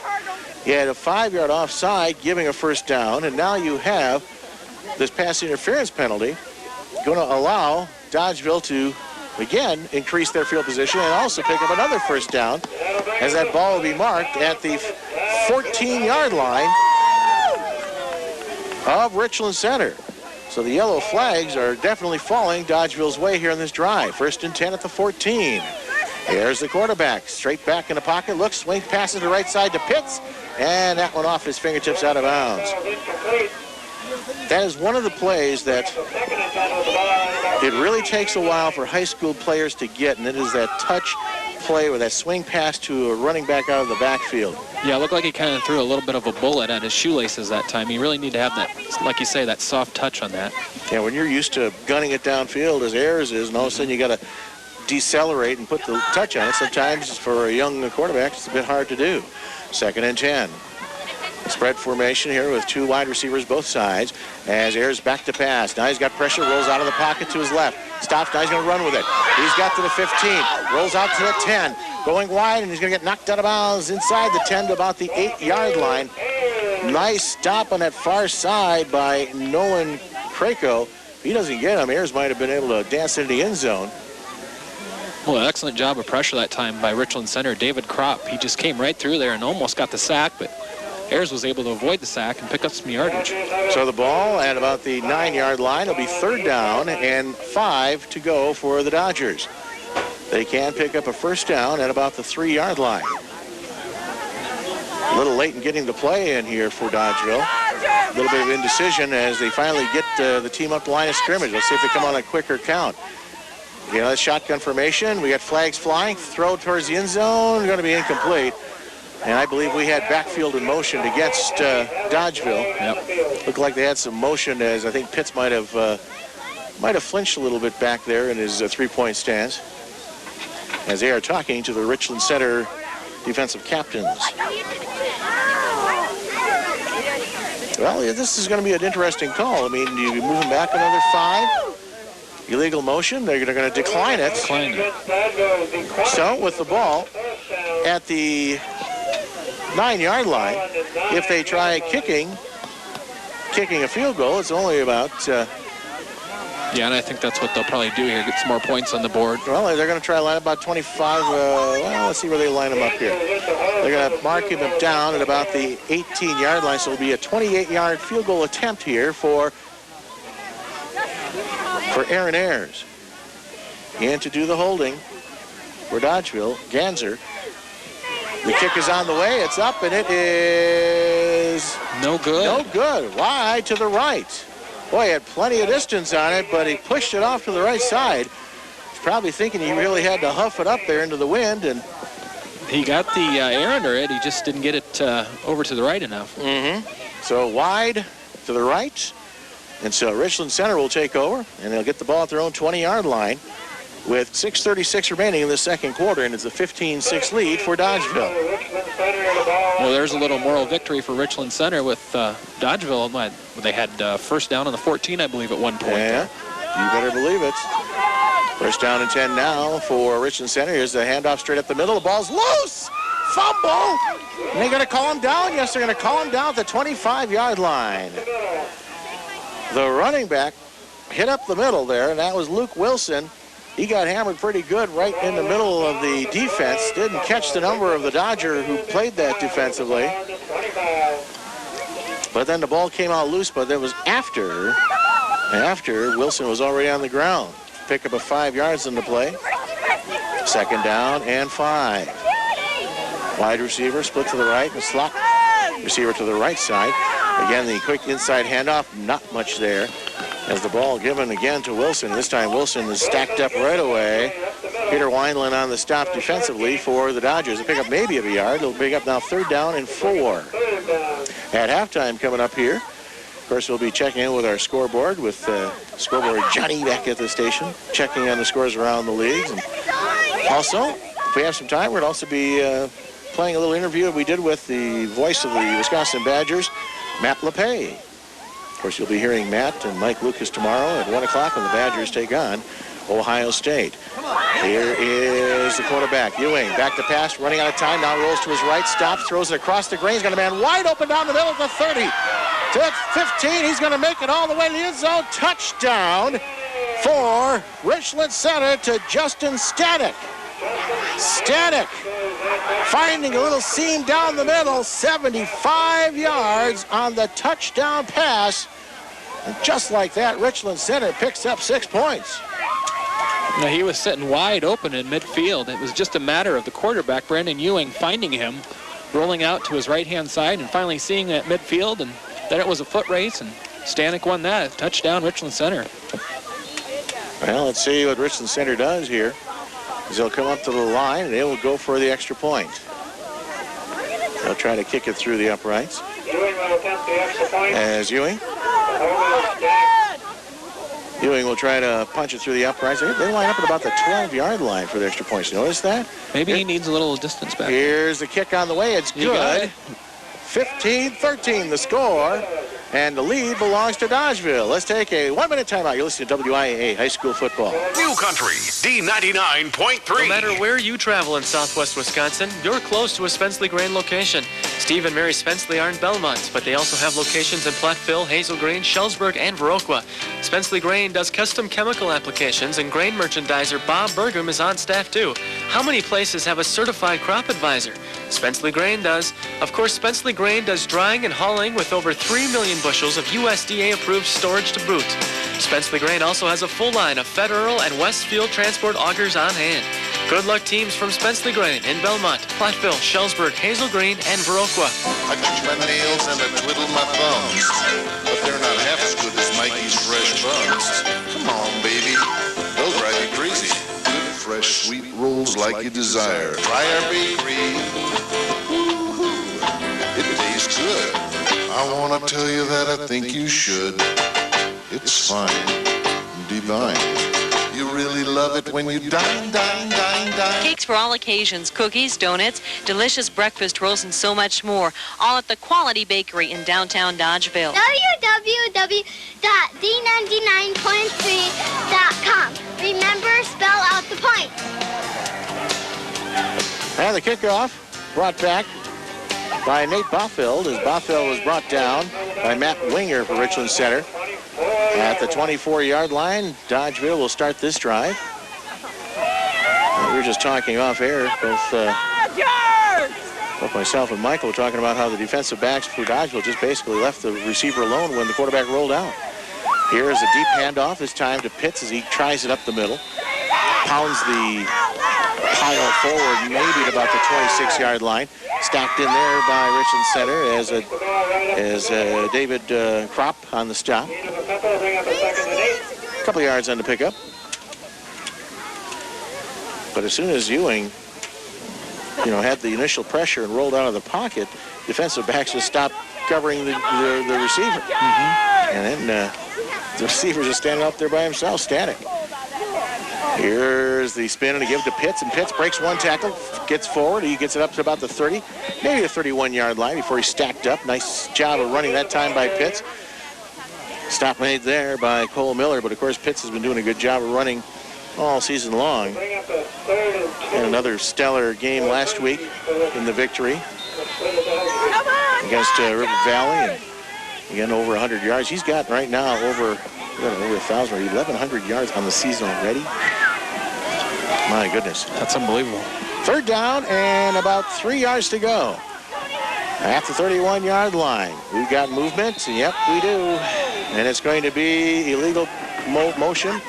You had a 5-yard offside giving a first down, and now you have this pass interference penalty going to allow Dodgeville to again increase their field position and also pick up another first down, as that ball will be marked at the 14-yard line of Richland Center. So the yellow flags are definitely falling Dodgeville's way here in this drive. 1st and 10 at the 14. Here's the quarterback, straight back in the pocket, looks, swing, passes to the right side to Pitts, and that one off his fingertips out of bounds. That is one of the plays that it really takes a while for high school players to get, and it is that touch play or that swing pass to a running back out of the backfield. Yeah, it looked like he kind of threw a little bit of a bullet at his shoelaces that time. You really need to have that, like you say, that soft touch on that. Yeah, when you're used to gunning it downfield as Ayers is, and all of a sudden you got to decelerate and put the touch on it, sometimes for a young quarterback it's a bit hard to do. 2nd and 10. Spread formation here with 2 wide receivers both sides as Ayers back to pass. Now he's got pressure, rolls out of the pocket to his left. Stops, now he's going to run with it. He's got to the 15, rolls out to the 10, going wide, and he's going to get knocked out of bounds inside the 10 to about the 8-yard line. Nice stop on that far side by Nolan Krakow. If he doesn't get him, Ayers might have been able to dance into the end zone. Well, excellent job of pressure that time by Richland center, David Kropp. He just came right through there and almost got the sack, but Ayers was able to avoid the sack and pick up some yardage. So the ball at about the 9-yard line will be 3rd down and 5 to go for the Dodgers. They can pick up a 1st down at about the 3-yard line. A little late in getting the play in here for Dodgeville. A little bit of indecision as they finally get the team up the line of scrimmage. Let's see if they come on a quicker count. You know, that's shotgun formation. We got flags flying. Throw towards the end zone. Going to be incomplete. And I believe we had backfield in motion against Dodgeville. Yep. Looked like they had some motion as I think Pitts might have flinched a little bit back there in his 3-point stance as they are talking to the Richland Center defensive captains. Well, this is going to be an interesting call. I mean, you move him back another 5. Illegal motion. They're going to decline it. So with the ball at the 9-yard line, if they try kicking a field goal, it's only about... yeah, and I think that's what they'll probably do here, get some more points on the board. Well, they're going to try to line up about 25. Well, let's see where they line him up here. They're going to mark him down at about the 18-yard line, so it'll be a 28-yard field goal attempt here for Aaron Ayers. And to do the holding for Dodgeville, Ganser. The kick is on the way. It's up, and it is... No good. No good. Wide to the right. Boy, he had plenty of distance on it, but he pushed it off to the right side. He's probably thinking he really had to huff it up there into the wind, and... He got the air under it. He just didn't get it over to the right enough. So wide to the right. And so Richland Center will take over, and they'll get the ball at their own 20-yard line with 6:36 remaining in the second quarter, and it's a 15-6 lead for Dodgeville. Well, there's a little moral victory for Richland Center with Dodgeville. They had 1st down on the 14, I believe, at one point. Yeah, you better believe it. 1st down and 10 now for Richland Center. Here's the handoff straight up the middle. The ball's loose. Fumble. And they're going to call him down. Yes, they're going to call him down at the 25-yard line. The running back hit up the middle there, and that was Luke Wilson. He got hammered pretty good right in the middle of the defense. Didn't catch the number of the Dodger who played that defensively. But then the ball came out loose, but that was after Wilson was already on the ground. Pick up a 5 yards in the play. 2nd down and 5. Wide receiver split to the right and slot receiver to the right side. Again, the quick inside handoff, not much there. As the ball given again to Wilson. This time Wilson is stacked up right away. Peter Wineland on the stop defensively for the Dodgers. They pick up maybe a yard. They'll pick up now 3rd down and 4. At halftime coming up here. Of course, we'll be checking in with our scoreboard with scoreboard Johnny back at the station, checking on the scores around the leagues. And also, if we have some time, we'll also be playing a little interview we did with the voice of the Wisconsin Badgers, Matt LePay. Of course, you'll be hearing Matt and Mike Lucas tomorrow at 1 o'clock when the Badgers take on Ohio State. Here is the quarterback, Ewing. Back to pass, running out of time. Now rolls to his right, stops, throws it across the green. He's got a man wide open down the middle at the 30. To 15, he's going to make it all the way to the end zone. Touchdown for Richland Center to Justin Stanek. Stanek finding a little seam down the middle, 75 yards on the touchdown pass. And just like that, Richland Center picks up 6 points. Now, he was sitting wide open in midfield. It was just a matter of the quarterback, Brandon Ewing, finding him, rolling out to his right-hand side, and finally seeing it at midfield, and then it was a foot race, and Stanek won that. Touchdown, Richland Center. Well, let's see what Richland Center does here. As they'll come up to the line, and they will go for the extra point. They'll try to kick it through the uprights. Ewing will attempt the extra point. As Ewing. Ewing will try to punch it through the uprights. They line up at about the 12-yard line for the extra points. You notice that? Maybe he needs a little distance back. Here's the kick on the way. It's good. 15-13 the score. And the lead belongs to Dodgeville. Let's take a 1-minute timeout. You're listening to WIAA High School Football. New Country, D99.3. No matter where you travel in southwest Wisconsin, you're close to a Spenceley Grain location. Steve and Mary Spenceley are in Belmont, but they also have locations in Platteville, Hazel Green, Shellsburg, and Viroqua. Spenceley Grain does custom chemical applications, and grain merchandiser Bob Burgum is on staff too. How many places have a certified crop advisor? Spenceley Grain does. Of course, Spenceley Grain does drying and hauling with over 3 million bushels of USDA-approved storage to boot. Spenceley Grain also has a full line of Federal and Westfield transport augers on hand. Good luck teams from Spenceley Grain in Belmont, Platteville, Shellsburg, Hazel Green, and Viroqua. I touch my nails and I twiddle my thumbs, but they're not half as good as Mikey's fresh buns. Come on, baby, they'll drive you crazy. Good, fresh, sweet rolls like you desire. Try our bakery. Woo-hoo. It tastes good. I want to tell you that I think you should. It's fine, divine. You really love it when you dine. Cakes for all occasions, cookies, donuts, delicious breakfast rolls, and so much more. All at the Quality Bakery in downtown Dodgeville. www.d99.3.com. Remember, spell out the point. And the kickoff brought back by Nate Boffield, as Boffield was brought down by Matt Winger for Richland Center. At the 24-yard line, Dodgeville will start this drive. We were just talking off air, both myself and Michael were talking about how the defensive backs for Dodgeville just basically left the receiver alone when the quarterback rolled out. Here is a deep handoff, this time to Pitts as he tries it up the middle. Pounds the pile forward, maybe at about the 26-yard line. Stacked in there by Richland Center as David Kropp on the stop. A couple yards on the pickup. But as soon as Ewing, had the initial pressure and rolled out of the pocket, defensive backs just stopped covering the receiver. And then the receiver's just standing up there by himself, static. Here's the spin and a give to Pitts, and Pitts breaks one tackle, gets forward. He gets it up to about the 30, maybe the 31-yard line before he stacked up. Nice job of running that time by Pitts. Stop made there by Cole Miller, but of course Pitts has been doing a good job of running all season long. And another stellar game last week in the victory against River Valley. And again, over 100 yards. He's got right now over 1,000 or 1,100 yards on the season already. My goodness. That's unbelievable. Third down and about 3 yards to go. At the 31-yard line. We've got movement. Yep, we do. And it's going to be illegal motion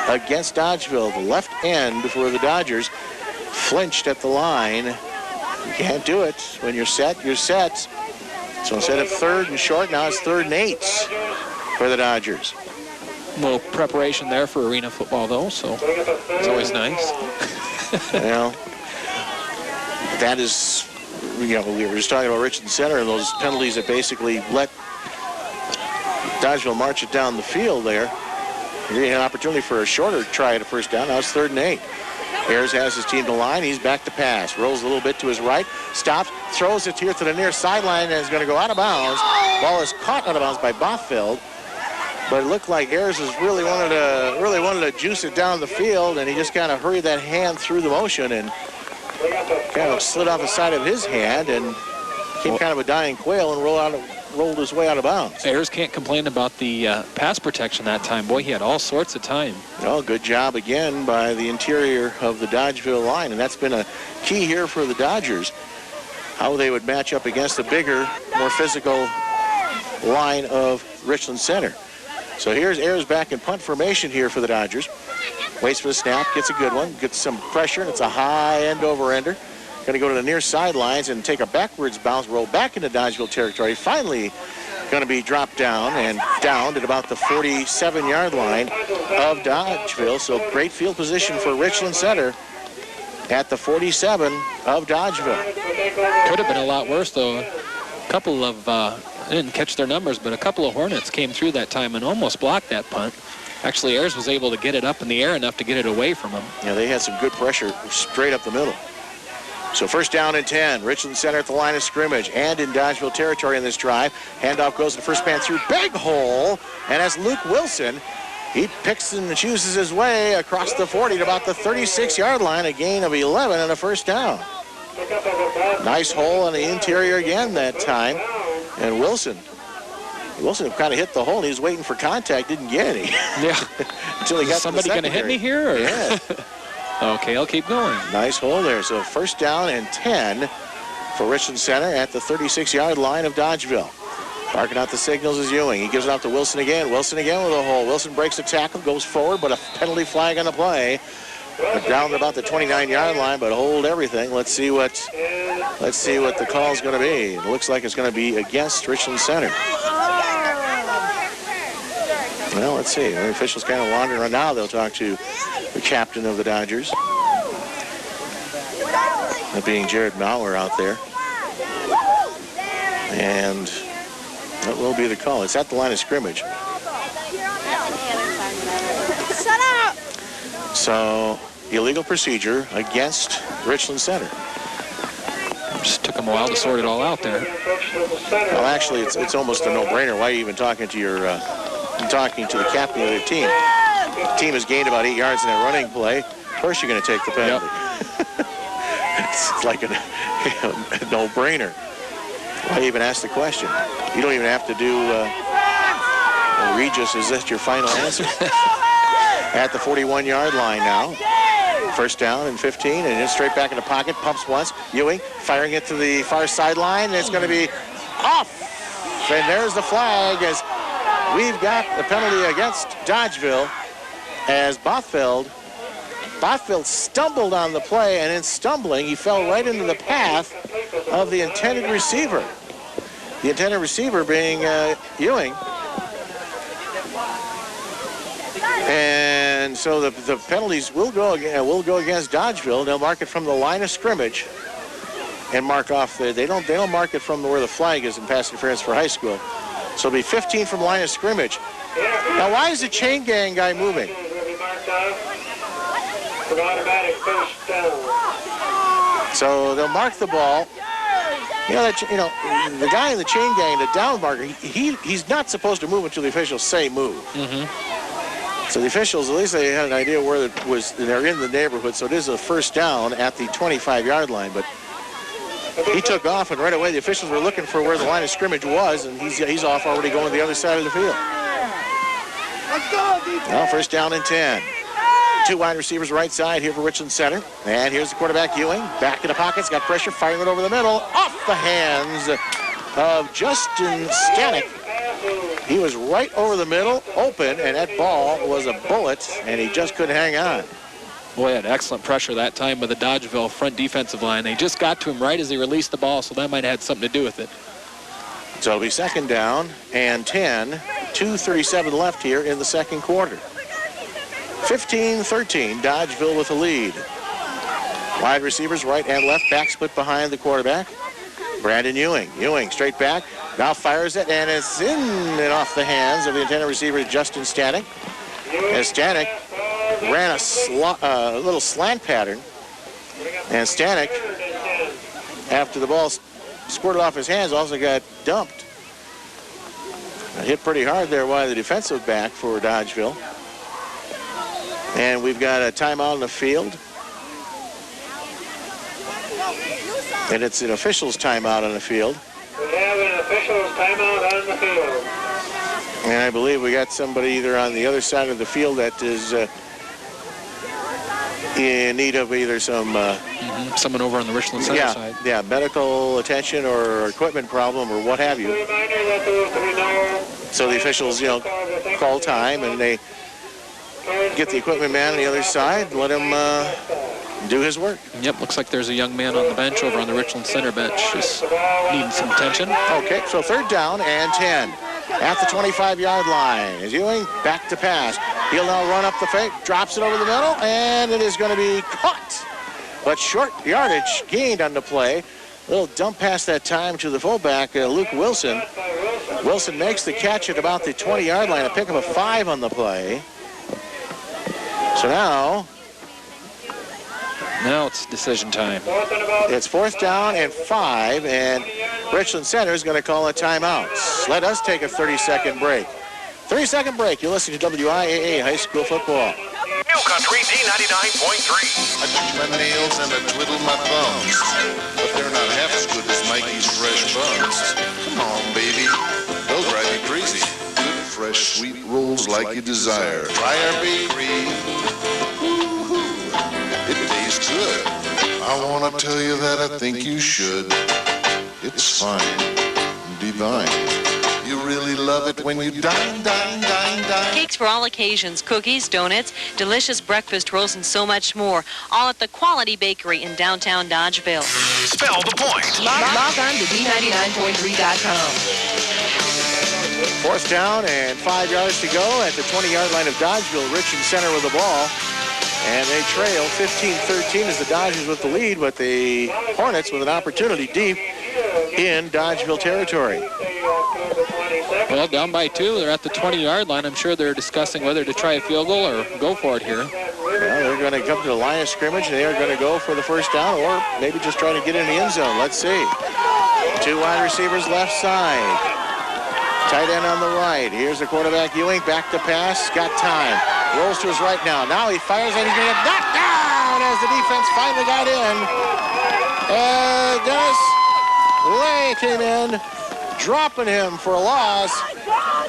against Dodgeville. The left end for the Dodgers flinched at the line. You can't do it. When you're set, you're set. So instead of 3rd and short, now it's 3rd and 8 for the Dodgers. A little preparation there for arena football, though, so it's always nice. Well, that is, we were just talking about Richland Center and those penalties that basically let Dodgeville march it down the field there. He had an opportunity for a shorter try at a first down. Now it's 3rd and 8. Ayers has his team to line. He's back to pass. Rolls a little bit to his right. Stops. Throws it here to the near sideline and is going to go out of bounds. Ball is caught out of bounds by Boffield. But it looked like Ayers really wanted to juice it down the field, and he just kind of hurried that hand through the motion and kind of slid off the side of his hand and came kind of a dying quail and rolled rolled his way out of bounds. Ayers can't complain about the pass protection that time. Boy, he had all sorts of time. Well, good job again by the interior of the Dodgeville line, and that's been a key here for the Dodgers, how they would match up against the bigger, more physical line of Richland Center. So here's Ayers back in punt formation here for the Dodgers. Waits for the snap, gets a good one, gets some pressure, and it's a high end over-ender. Going to go to the near sidelines and take a backwards bounce, roll back into Dodgeville territory. Finally going to be dropped down and downed at about the 47-yard line of Dodgeville. So great field position for Richland Center at the 47 of Dodgeville. Could have been a lot worse, though. A couple of, I didn't catch their numbers, but a couple of Hornets came through that time and almost blocked that punt. Actually, Ayers was able to get it up in the air enough to get it away from him. Yeah, they had some good pressure straight up the middle. So first down and 10. Richland Center at the line of scrimmage and in Dodgeville territory in this drive. Handoff goes to the first man through. Big hole. And as Luke Wilson, he picks and chooses his way across the 40 to about the 36-yard line. A gain of 11 and a first down. Nice hole on the interior again that time. And Wilson kind of hit the hole, and he was waiting for contact, didn't get any. Yeah. Until he got somebody going to hit me here? Or? Yeah. Okay, I'll keep going. Nice hole there. So first down and 10 for Richland Center at the 36-yard line of Dodgeville. Barking out the signals is Ewing. He gives it out to Wilson again. Wilson again with a hole. Wilson breaks the tackle, goes forward, but a penalty flag on the play. Down to about the 29-yard line, but hold everything. Let's see what the call is going to be. It looks like it's going to be against Richland Center. Well, let's see. The officials kind of wandering around now. They'll talk to the captain of the Dodgers. That being Jared Mauer out there. And that will be the call. It's at the line of scrimmage. Shut up! So, illegal procedure against Richland Center. Just took them a while to sort it all out there. Well, actually, it's almost a no-brainer. Why are you even talking to the captain of the team? The team has gained about 8 yards in that running play. Of course you're going to take the penalty. Yep. It's like a no-brainer. Why even ask the question? You don't even have to do Regis, is that your final answer? At the 41-yard line now. First down and 15, and then straight back in the pocket. Pumps once. Ewing firing it to the far sideline, and it's going to be off. And there's the flag as we've got the penalty against Dodgeville as Bothfeld stumbled on the play, and in stumbling, he fell right into the path of the intended receiver. The intended receiver being Ewing. And so the penalties will go against Dodgeville. They'll mark it from the line of scrimmage and mark off they don't mark it from where the flag is in pass interference for high school. So it'll be 15 from line of scrimmage. Now why is the chain gang guy moving? So they'll mark the ball. The guy in the chain gang, the down marker, he's not supposed to move until the officials say move. Mm-hmm. So the officials, at least they had an idea where it was. They're in the neighborhood, so it is a first down at the 25-yard line. But he took off, and right away the officials were looking for where the line of scrimmage was, and he's off already going to the other side of the field. Let's go, defense. Now first down and 10. Two wide receivers right side here for Richland Center. And here's the quarterback, Ewing. Back in the pockets, got pressure, firing it over the middle. Off the hands of Justin Stanek. He was right over the middle, open, and that ball was a bullet, and he just couldn't hang on. Boy, had excellent pressure that time with the Dodgeville front defensive line. They just got to him right as he released the ball, so that might have had something to do with it. So it'll be second down and 10. 2:37 left here in the second quarter. 15-13, Dodgeville with the lead. Wide receivers right and left, back split behind the quarterback. Brandon Ewing. Ewing straight back, now fires it, and it's in and off the hands of the intended receiver, Justin Stanek. As Stanek ran a little slant pattern, and Stanek, after the ball squirted off his hands, also got dumped. Hit pretty hard there by the defensive back for Dodgeville. And we've got a timeout on the field. And it's an official's timeout on the field. We have an officials timeout on the field. And I believe we got somebody either on the other side of the field that is in need of either some... someone over on the Richland Center side. Yeah, medical attention or equipment problem or what have you. So the officials, call time and they get the equipment man on the other side and let him do his work. Yep, looks like there's a young man on the bench over on the Richland Center bench just needing some attention. Okay, so 3rd down and 10. At the 25-yard line is Ewing, back to pass. He'll now run up the fake, drops it over the middle, and it is going to be caught. But short yardage gained on the play. Little dump pass that time to the fullback, Luke Wilson. Wilson makes the catch at about the 20-yard line, a pick of a 5 on the play. So now it's decision time. It's 4th down and 5, and Richland Center is going to call a timeout. Let us take a 30-second break. 30-second break. You're listening to WIAA High School Football. New Country D99.3. I chew my nails and I twiddle my thumbs, but they're not half as good as Mikey's fresh buns. Come on, baby, they'll drive you crazy. Good, fresh, sweet rolls like you desire. Try our bakery. It tastes good. I want to tell you that I think you should. It's fine, divine. You really love it when you dine. Cakes for all occasions, cookies, donuts, delicious breakfast rolls, and so much more. All at the Quality Bakery in downtown Dodgeville. Spell the point. Log on to D99.3.com. 4th down and 5 yards to go at the 20-yard line of Dodgeville. Richland Center with the ball. And they trail 15-13 as the Dodgers with the lead, but the Hornets with an opportunity deep in Dodgeville territory. Well, down by 2. They're at the 20-yard line. I'm sure they're discussing whether to try a field goal or go for it here. Well, they're going to come to the line of scrimmage. They are going to go for the 1st down or maybe just try to get in the end zone. Let's see. 2 wide receivers left side. Tight end on the right. Here's the quarterback, Ewing, back to pass. Got time. Rolls to his right now. Now he fires and he's going to get knocked down as the defense finally got in. Dennis Lay came in, dropping him for a loss.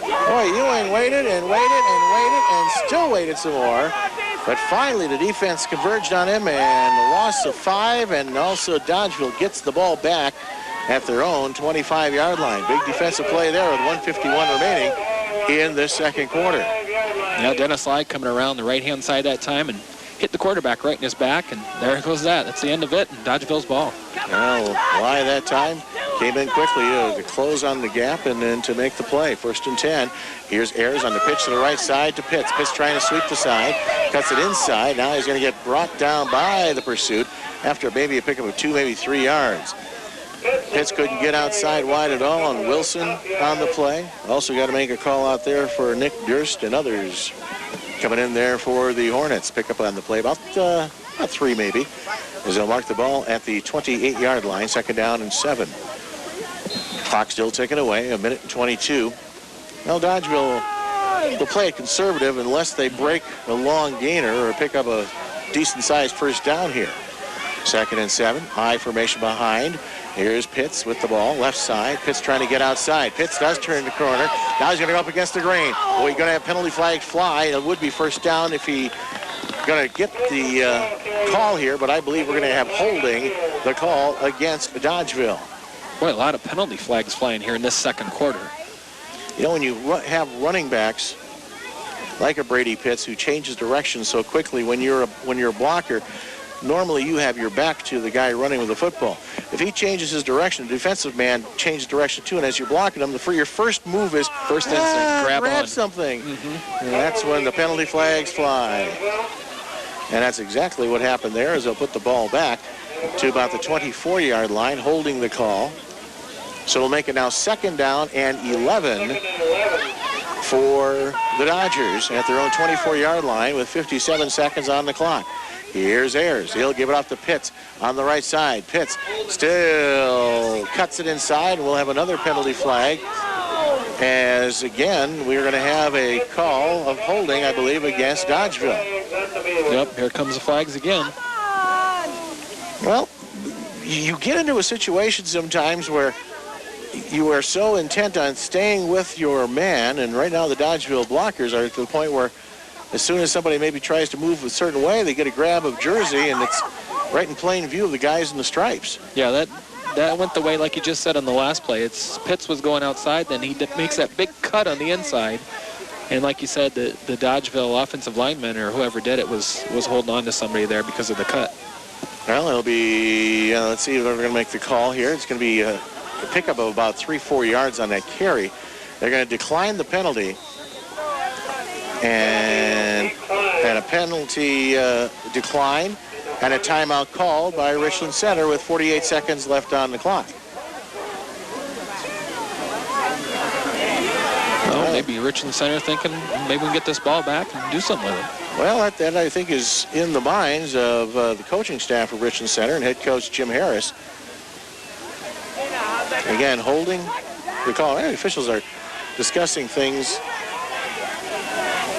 Boy, Ewing waited and waited and waited and still waited some more. But finally the defense converged on him and a loss of 5, and also Dodgeville gets the ball back at their own 25-yard line. Big defensive play there with 1:51 remaining in this 2nd quarter. Yeah, Dennis Lye coming around the right-hand side that time and hit the quarterback right in his back, and there goes that. That's the end of it, and Dodgeville's ball. Well, Lye that time came in quickly to close on the gap and then to make the play. 1st and 10. Here's Ayers on the pitch to the right side to Pitts. Pitts trying to sweep the side, cuts it inside. Now he's going to get brought down by the pursuit after maybe a pickup of 2, maybe 3 yards. Pitts couldn't get outside wide at all, and Wilson on the play. Also got to make a call out there for Nick Durst and others coming in there for the Hornets. Pick up on the play, about 3 maybe, as they'll mark the ball at the 28-yard line, 2nd down and 7. Clock still ticking away, 1:22. Well, Dodgeville will play it conservative unless they break a long gainer or pick up a decent-sized 1st down here. 2nd and 7, high formation behind. Here's Pitts with the ball, left side. Pitts trying to get outside. Pitts does turn the corner. Now he's going to go up against the grain. Boy, he's going to have penalty flags fly. It would be 1st down if he going to get the call here, but I believe we're going to have holding the call against Dodgeville. Boy, a lot of penalty flags flying here in this 2nd quarter. You know, when you have running backs like a Brady Pitts who changes direction so quickly, when you're a blocker, normally you have your back to the guy running with the football. If he changes his direction, the defensive man changes direction too, and as you're blocking him, your first move is first instinct, grab something. And that's when the penalty flags fly. And that's exactly what happened there, as they'll put the ball back to about the 24-yard line, holding the call. So we'll make it now 2nd down and 11 for the Dodgers at their own 24-yard line with 57 seconds on the clock. Here's Ayers. He'll give it off to Pitts on the right side. Pitts still cuts it inside. We'll have another penalty flag, as again we're going to have a call of holding, I believe, against Dodgeville. Yep, here comes the flags again. Well, you get into a situation sometimes where you are so intent on staying with your man, and right now the Dodgeville blockers are to the point where as soon as somebody maybe tries to move a certain way, they get a grab of jersey, and it's right in plain view of the guys in the stripes. Yeah, that went the way, like you just said on the last play. Pitts was going outside, then he makes that big cut on the inside. And like you said, the Dodgeville offensive lineman or whoever did it was holding on to somebody there because of the cut. Well, it'll be, let's see if they're going to make the call here. It's going to be a pickup of about 3-4 yards on that carry. They're going to decline the penalty. And a penalty decline and a timeout called by Richland Center with 48 seconds left on the clock. Well, maybe Richland Center thinking maybe we can get this ball back and do something with it. Well, that I think is in the minds of the coaching staff of Richland Center and head coach Jim Harris. Again, holding the call. The officials are discussing things.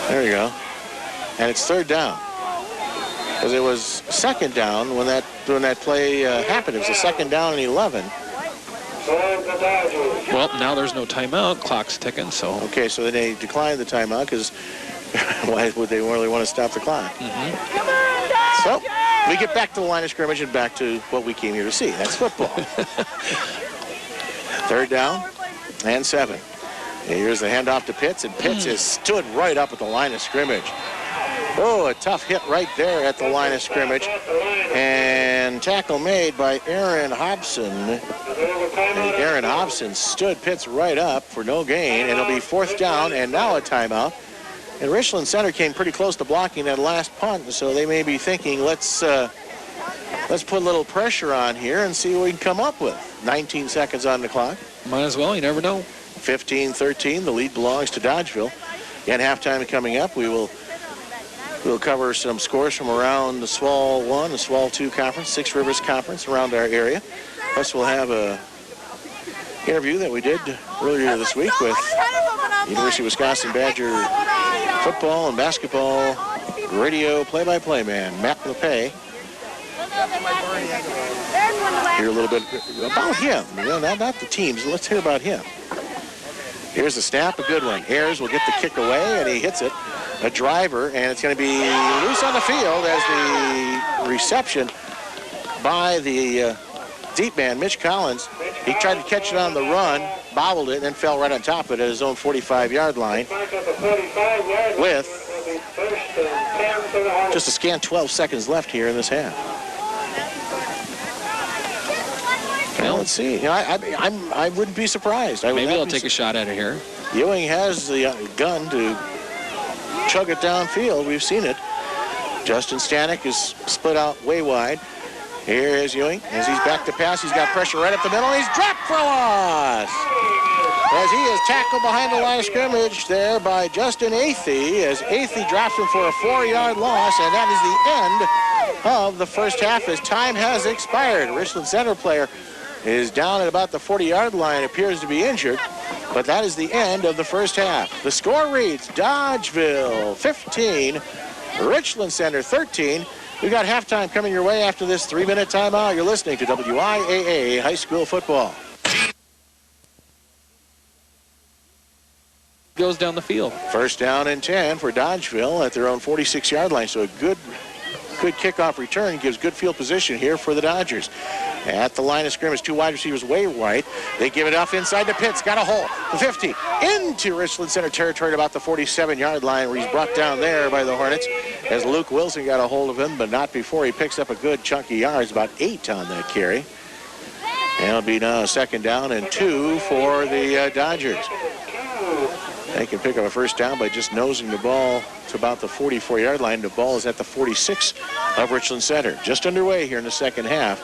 There you go. And it's third down. Because it was second down when that play happened. It was a second down and 11. Well, now there's no timeout. Clock's ticking, so. Okay, so then they declined the timeout because why would they really want to stop the clock? Mm-hmm. So we get back to the line of scrimmage and back to what we came here to see. That's football. Third down and 7. And here's the handoff to Pitts, and Pitts has stood right up at the line of scrimmage. Oh, a tough hit right there at the line of scrimmage. And tackle made by Aaron Hobson. And Aaron Hobson stood Pitts right up for no gain, and it'll be fourth down and now a timeout. And Richland Center came pretty close to blocking that last punt, so they may be thinking, let's put a little pressure on here and see what we can come up with. 19 seconds on the clock. Might as well, you never know. 15-13, the lead belongs to Dodgeville. And halftime coming up, we'll cover some scores from around the SWAL 1, the SWAL 2 conference, Six Rivers Conference around our area. Plus we'll have a interview that we did earlier this week with University of Wisconsin Badger football and basketball radio play-by-play man, Matt LePay. Hear a little bit about him, not the teams. Let's hear about him. Here's the snap, a good one. Ayers will get the kick away, and he hits it. A driver, and it's going to be loose on the field as the reception by the deep man, Mitch Collins. He tried to catch it on the run, bobbled it, and then fell right on top of it at his own 45-yard line with just a scant 12 seconds left here in this half. Well, let's see. I wouldn't be surprised. Maybe they'll take a shot at it here. Ewing has the gun to chug it downfield. We've seen it. Justin Stanek is split out way wide. Here is Ewing. As he's back to pass, he's got pressure right up the middle. He's dropped for loss. As he is tackled behind the line of scrimmage there by Justin Athey, as Athey drops him for a 4-yard loss, and that is the end of the first half as time has expired. Richland Center player is down at about the 40-yard line, appears to be injured, but that is the end of the first half. The score reads Dodgeville 15, Richland Center 13. We've got halftime coming your way after this 3-minute timeout. You're listening to WIAA High School Football. Goes down the field. First down and 10 for Dodgeville at their own 46-yard line, so a good kickoff return gives good field position here for the Dodgers. At the line of scrimmage, 2 wide receivers way wide. They give it off inside to Pitts. Got a hole. The 50 into Richland Center territory at about the 47-yard line, where he's brought down there by the Hornets as Luke Wilson got a hold of him, but not before he picks up a good chunk of yards, about 8 on that carry. And it'll be now second down and 2 for the Dodgers. They can pick up a first down by just nosing the ball to about the 44-yard line. The ball is at the 46 of Richland Center. Just underway here in the second half.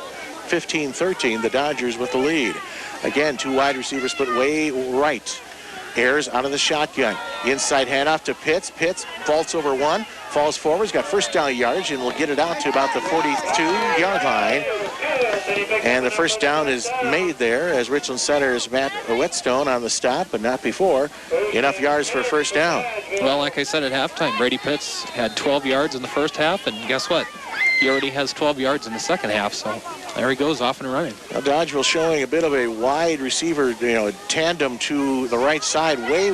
15-13, the Dodgers with the lead. Again, 2 wide receivers split way right. Ayers out of the shotgun. Inside handoff to Pitts. Pitts vaults over one, falls forward. He's got first down yardage and will get it out to about the 42-yard line. And the first down is made there as Richland Center's Matt Whetstone on the stop, but not before. Enough yards for first down. Well, like I said at halftime, Brady Pitts had 12 yards in the first half, and guess what? Goike already has 12 yards in the second half, so there he goes, off and running. Now Dodgeville showing a bit of a wide receiver, tandem to the right side, way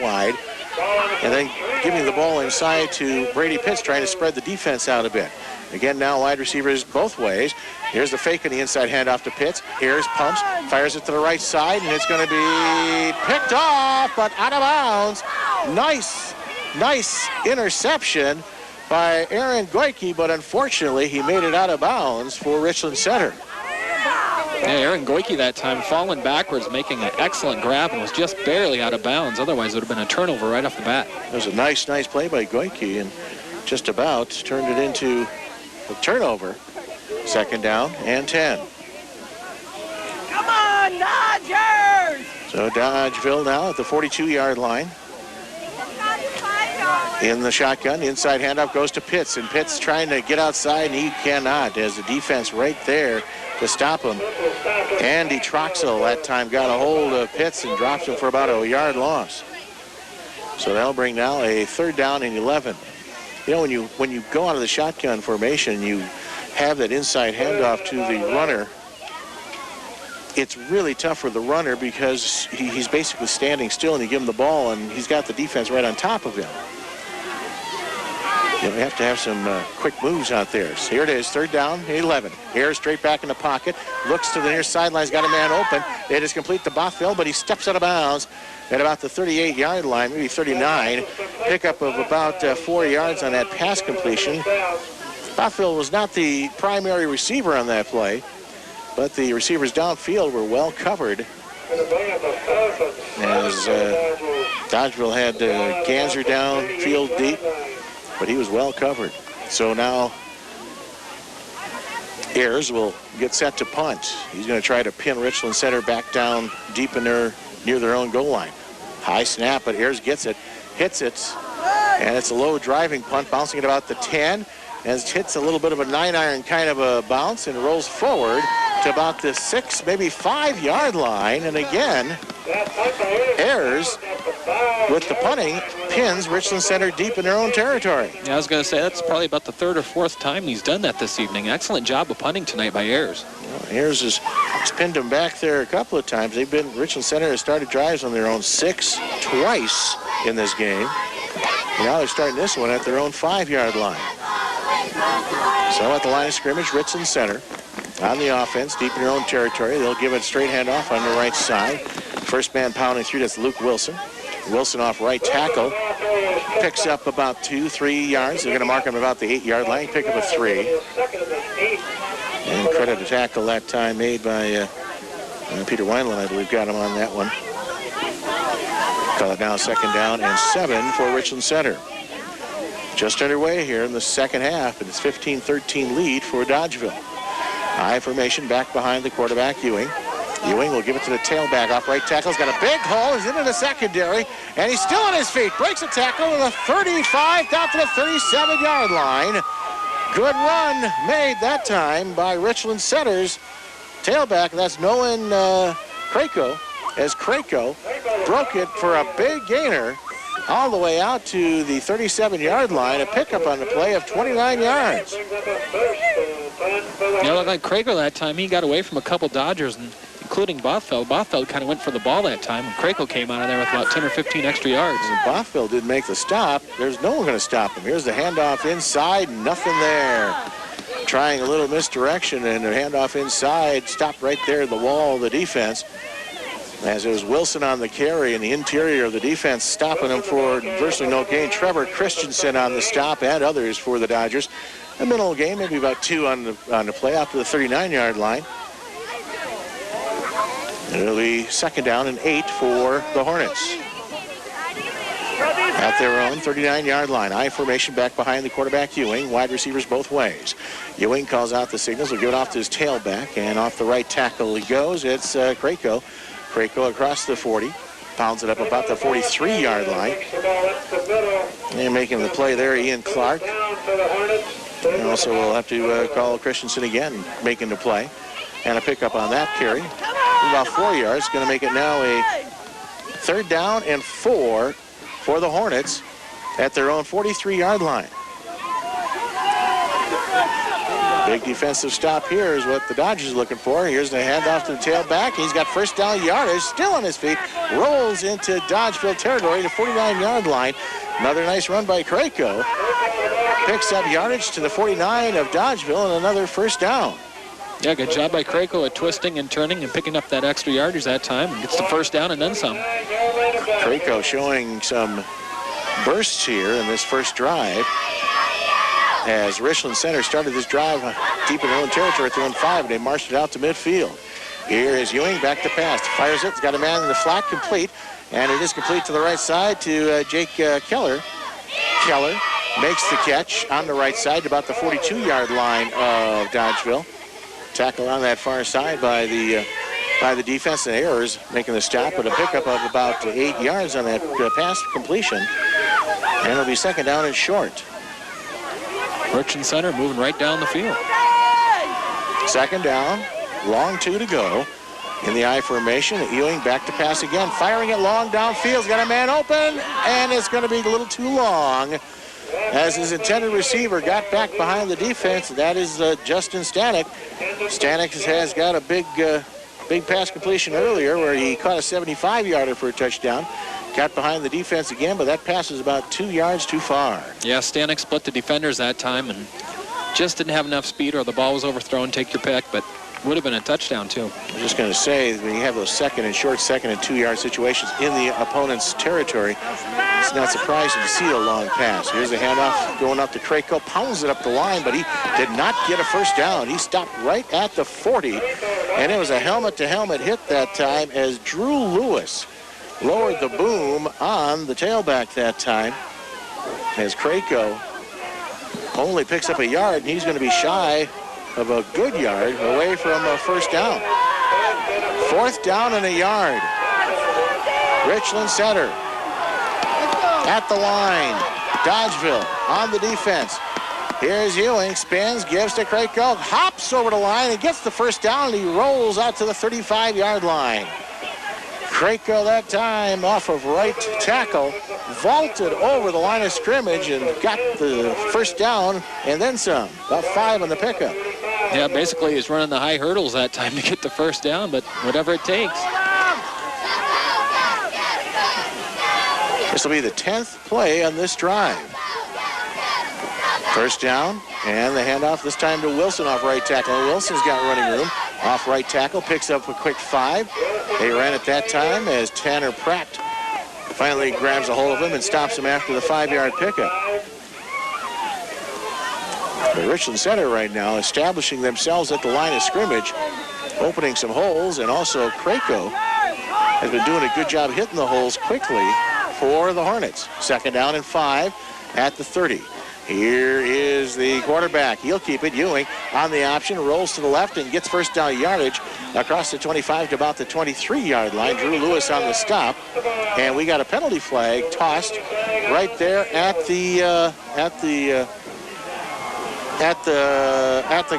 wide, and then giving the ball inside to Brady Pitts, trying to spread the defense out a bit. Again, now wide receivers both ways. Here's the fake on the inside handoff to Pitts. Ayers pumps, fires it to the right side, and it's going to be picked off, but out of bounds. Nice interception by Aaron Goike, but unfortunately he made it out of bounds for Richland Center. Yeah, Aaron Goike that time falling backwards, making an excellent grab, and was just barely out of bounds. Otherwise, it would have been a turnover right off the bat. It was a nice play by Goike, and just about turned it into a turnover. Second down and 10. Come on, Dodgers! So Dodgeville now at the 42-yard line. In the shotgun, inside handoff goes to Pitts, and Pitts trying to get outside, and he cannot, as the defense right there to stop him. Andy Troxell that time got a hold of Pitts and drops him for about a yard loss. So that'll bring now a third down and 11. When you go out of the shotgun formation, you have that inside handoff to the runner. It's really tough for the runner because he's basically standing still, and you give him the ball, and he's got the defense right on top of him. You have to have some quick moves out there. So here it is, third down, 11. Ayers straight back in the pocket, looks to the near sideline, he's got a man open. It is complete to Bothville, but he steps out of bounds at about the 38-yard line, maybe 39. Pickup of about 4 yards on that pass completion. Bothville was not the primary receiver on that play, but the receivers downfield were well covered, as Dodgeville had Ganser downfield deep, but he was well covered. So now Ayers will get set to punt. He's going to try to pin Richland Center back down deep in near their own goal line. High snap, but Ayers gets it, hits it, and it's a low driving punt, bouncing at about the 10, as hits a little bit of a 9-iron kind of a bounce and rolls forward to about the 6, maybe 5-yard line. And again, Ayers with the punting pins Richland Center deep in their own territory. Yeah, I was going to say that's probably about the third or fourth time he's done that this evening. Excellent job of punting tonight by Ayers. Well, Ayers has pinned him back there a couple of times. Richland Center has started drives on their own 6 twice in this game. And now they're starting this one at their own 5-yard line. So at the line of scrimmage, Richland Center on the offense, deep in their own territory. They'll give it straight handoff on the right side. First man pounding through, that's Luke Wilson. Wilson off right tackle. Picks up about 2-3 yards. They're going to mark him about the 8-yard line. Pick up a 3. And credit a tackle that time made by Peter Wineland, I believe, got him on that one. Call it now second down and 7 for Richland Center. Just underway here in the second half, and it's 15-13 lead for Dodgeville. High formation back behind the quarterback, Ewing. Ewing will give it to the tailback off right tackle. He's got a big hole. He's into the secondary, and he's still on his feet. Breaks a tackle to the 35, down to the 37-yard line. Good run made that time by Richland Center's tailback. That's Nolan Krako, as Krako broke it for a big gainer all the way out to the 37-yard line, a pickup on the play of 29 yards. Yeah, looked like Krako that time. He got away from a couple Dodgers, including Bothville. Bothville kind of went for the ball that time, and Krako came out of there with about 10 or 15 extra yards. And Bothville did make the stop. There's no one going to stop him. Here's the handoff inside, nothing there. Trying a little misdirection, and the handoff inside, stopped right there at the wall of the defense. As it was Wilson on the carry in the interior of the defense, stopping him for virtually no gain. Trevor Christensen on the stop, and others for the Dodgers. A middle game, maybe about 2 on the play out to the 39-yard line. It'll be second down and 8 for the Hornets. At their own 39-yard line. I formation back behind the quarterback, Ewing. Wide receivers both ways. Ewing calls out the signals. Will give it off to his tailback, and off the right tackle he goes. It's Krako. Krako across the 40. Pounds it up about the 43-yard line. And making the play there, Ian Clark. And also we'll have to call Christensen again, making the play. And a pickup on that carry. About 4 yards. Going to make it now a third down and 4 for the Hornets at their own 43-yard line. Big defensive stop here is what the Dodgers are looking for. Here's the handoff to the tailback. He's got first down yardage, still on his feet, rolls into Dodgeville territory, the 49-yard line. Another nice run by Krako. Picks up yardage to the 49 of Dodgeville and another first down. Yeah, good job by Krako at twisting and turning and picking up that extra yardage that time. And gets the first down and then some. Krako showing some bursts here in this first drive as Richland Center started this drive deep in their own territory at their own 5, and they marched it out to midfield. Here is Ewing, back to pass. Fires it, it's got a man in the flat, complete, and it is complete to the right side to Jake Keller. Keller makes the catch on the right side about the 42-yard line of Dodgeville. Tackle on that far side by the defense, and Ayers making the stop with a pickup of about 8 yards on that pass completion. And it'll be second down and short. Richland Center moving right down the field. Second down, long 2 to go. In the I formation, Ewing back to pass again, firing it long downfield. He's got a man open, and it's going to be a little too long as his intended receiver got back behind the defense. That is Justin Stanek. Stanek has got a big pass completion earlier where he caught a 75-yarder for a touchdown. Got behind the defense again, but that pass is about 2 yards too far. Yeah, Stanek split the defenders that time and just didn't have enough speed, or the ball was overthrown. Take your pick, but would have been a touchdown too. I'm just going to say, when you have those second and 2-yard situations in the opponent's territory, it's not surprising to see a long pass. Here's the handoff going up to Krako, pounds it up the line, but he did not get a first down. He stopped right at the 40, and it was a helmet-to-helmet hit that time as Drew Lewis lowered the boom on the tailback that time, as Krako only picks up a yard, and he's going to be shy of a good yard away from a first down. Fourth down and a yard. Richland Center at the line. Dodgeville on the defense. Here's Ewing, spins, gives to Krako, hops over the line and gets the first down, and he rolls out to the 35-yard line. Krako that time off of right tackle, vaulted over the line of scrimmage and got the first down and then some. About 5 on the pickup. Yeah, basically he's running the high hurdles that time to get the first down, but whatever it takes. This will be the 10th play on this drive. First down, and the handoff this time to Wilson off right tackle. Wilson's got running room. Off right tackle, picks up a quick 5. They ran it that time as Tanner Pratt finally grabs a hold of him and stops him after the 5-yard pickup. The Richland Center right now establishing themselves at the line of scrimmage, opening some holes, and also Krako has been doing a good job hitting the holes quickly for the Hornets. Second down and 5 at the 30. Here is the quarterback. He'll keep it. Ewing on the option, rolls to the left and gets first down yardage across the 25 to about the 23-yard line. Drew Lewis on the stop, and we got a penalty flag tossed right there at the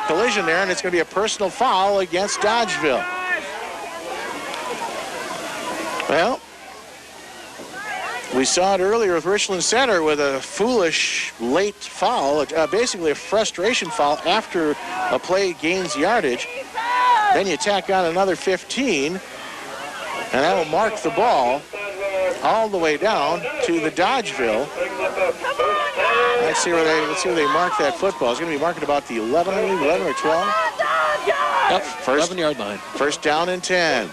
collision there, and it's going to be a personal foul against Dodgeville. Well, we saw it earlier with Richland Center with a foolish late foul, basically a frustration foul after a play gains yardage. Then you tack on another 15, and that will mark the ball all the way down to the Dodgeville. Let's see where they mark that football. It's going to be marked at about the 11 or 12. Yep, 11-yard line. First down and 10.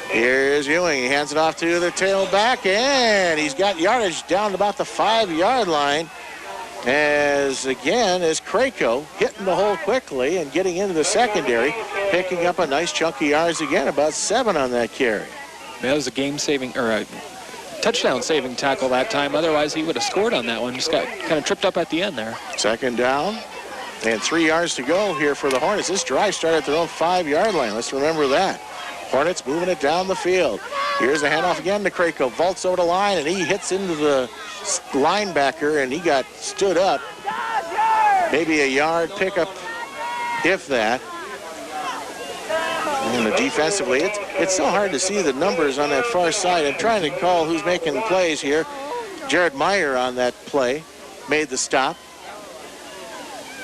Here's Ewing. He hands it off to the tailback, and he's got yardage down to about the 5-yard line. As Krako hitting the hole quickly and getting into the secondary, picking up a nice chunk of yards again, about 7 on that carry. That was a game-saving, or a touchdown-saving tackle that time. Otherwise, he would have scored on that one. Just got kind of tripped up at the end there. Second down and 3 yards to go here for the Hornets. This drive started at their own 5-yard line. Let's remember that. Hornets moving it down the field. Here's the handoff again to Krako. Vaults over the line, and he hits into the linebacker, and he got stood up. Maybe a yard pickup, if that. And defensively, it's so hard to see the numbers on that far side. I'm trying to call who's making plays here. Jared Meyer on that play made the stop.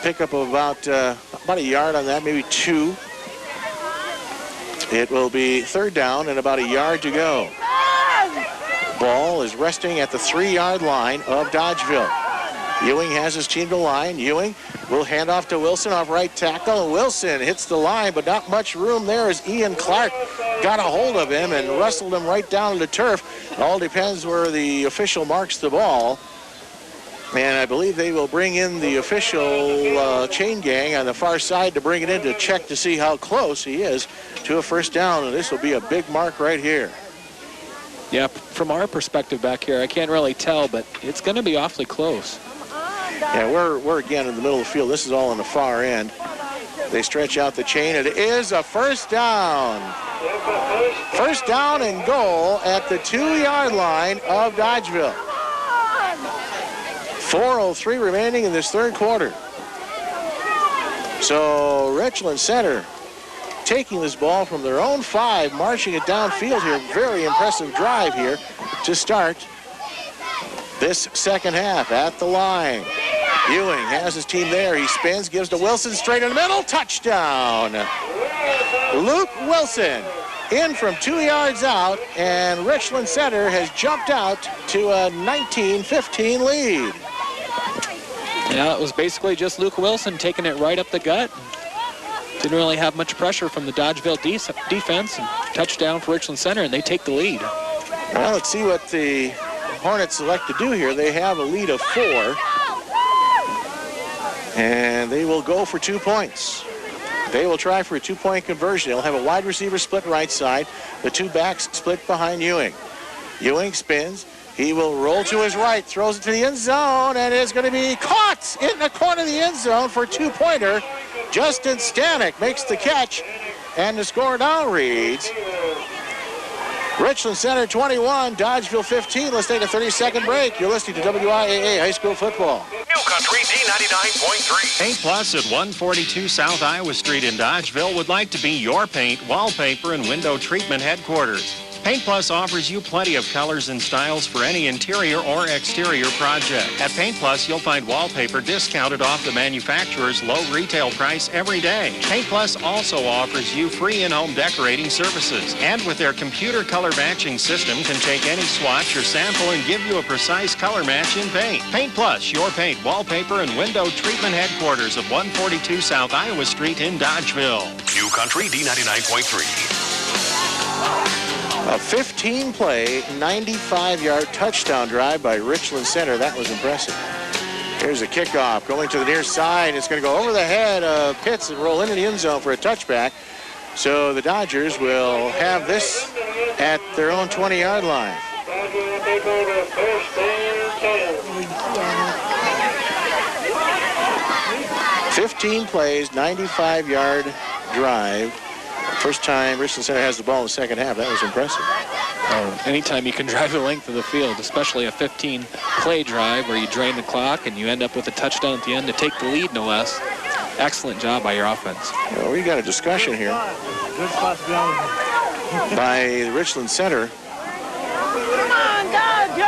pickup of about a yard on that, maybe 2. It will be 3rd down and about a yard to go. Ball is resting at the 3-yard line of Dodgeville. Ewing has his team to line. Ewing will hand off to Wilson off right tackle. Wilson hits the line, but not much room there as Ian Clark got a hold of him and wrestled him right down to the turf. It all depends where the official marks the ball. And I believe they will bring in the official chain gang on the far side to bring it in to check to see how close he is to a 1st down. And this will be a big mark right here. Yeah, from our perspective back here, I can't really tell, but it's going to be awfully close. Yeah, we're again in the middle of the field. This is all on the far end. They stretch out the chain. It is a 1st down. 1st down and goal at the 2-yard line of Dodgeville. 4:03 remaining in this 3rd quarter. So Richland Center taking this ball from their own 5, marching it downfield here. Very impressive drive here to start this 2nd half at the line. Ewing has his team there. He spins, gives to Wilson straight in the middle. Touchdown. Luke Wilson in from 2 yards out, and Richland Center has jumped out to a 19-15 lead. Yeah, it was basically just Luke Wilson taking it right up the gut. Didn't really have much pressure from the Dodgeville defense. And touchdown for Richland Center, and they take the lead. Well, let's see what the Hornets elect to do here. They have a lead of 4. And they will go for 2 points. They will try for a 2-point conversion. They'll have a wide receiver split right side. The 2 backs split behind Ewing. Ewing spins. He will roll to his right, throws it to the end zone, and it's going to be caught in the corner of the end zone for a 2-pointer. Justin Stanek makes the catch, and the score now reads Richland Center 21, Dodgeville 15. Let's take a 30-second break. You're listening to WIAA High School Football. New Country D99.3. Paint Plus at 142 South Iowa Street in Dodgeville would like to be your paint, wallpaper, and window treatment headquarters. Paint Plus offers you plenty of colors and styles for any interior or exterior project. At Paint Plus, you'll find wallpaper discounted off the manufacturer's low retail price every day. Paint Plus also offers you free in-home decorating services. And with their computer color matching system, can take any swatch or sample and give you a precise color match in paint. Paint Plus, your paint, wallpaper, and window treatment headquarters of 142 South Iowa Street in Dodgeville. New Country D99.3. A 15-play, 95-yard touchdown drive by Richland Center. That was impressive. Here's a kickoff going to the near side. It's going to go over the head of Pitts and roll into the end zone for a touchback. So the Dodgers will have this at their own 20-yard line. 15 plays, 95-yard drive. First time Richland Center has the ball in the 2nd half. That was impressive. Anytime you can drive the length of the field, especially a 15-play drive where you drain the clock and you end up with a touchdown at the end to take the lead, no less. Excellent job by your offense. Well, we got a discussion here by the Richland Center. Come on, Dodgers!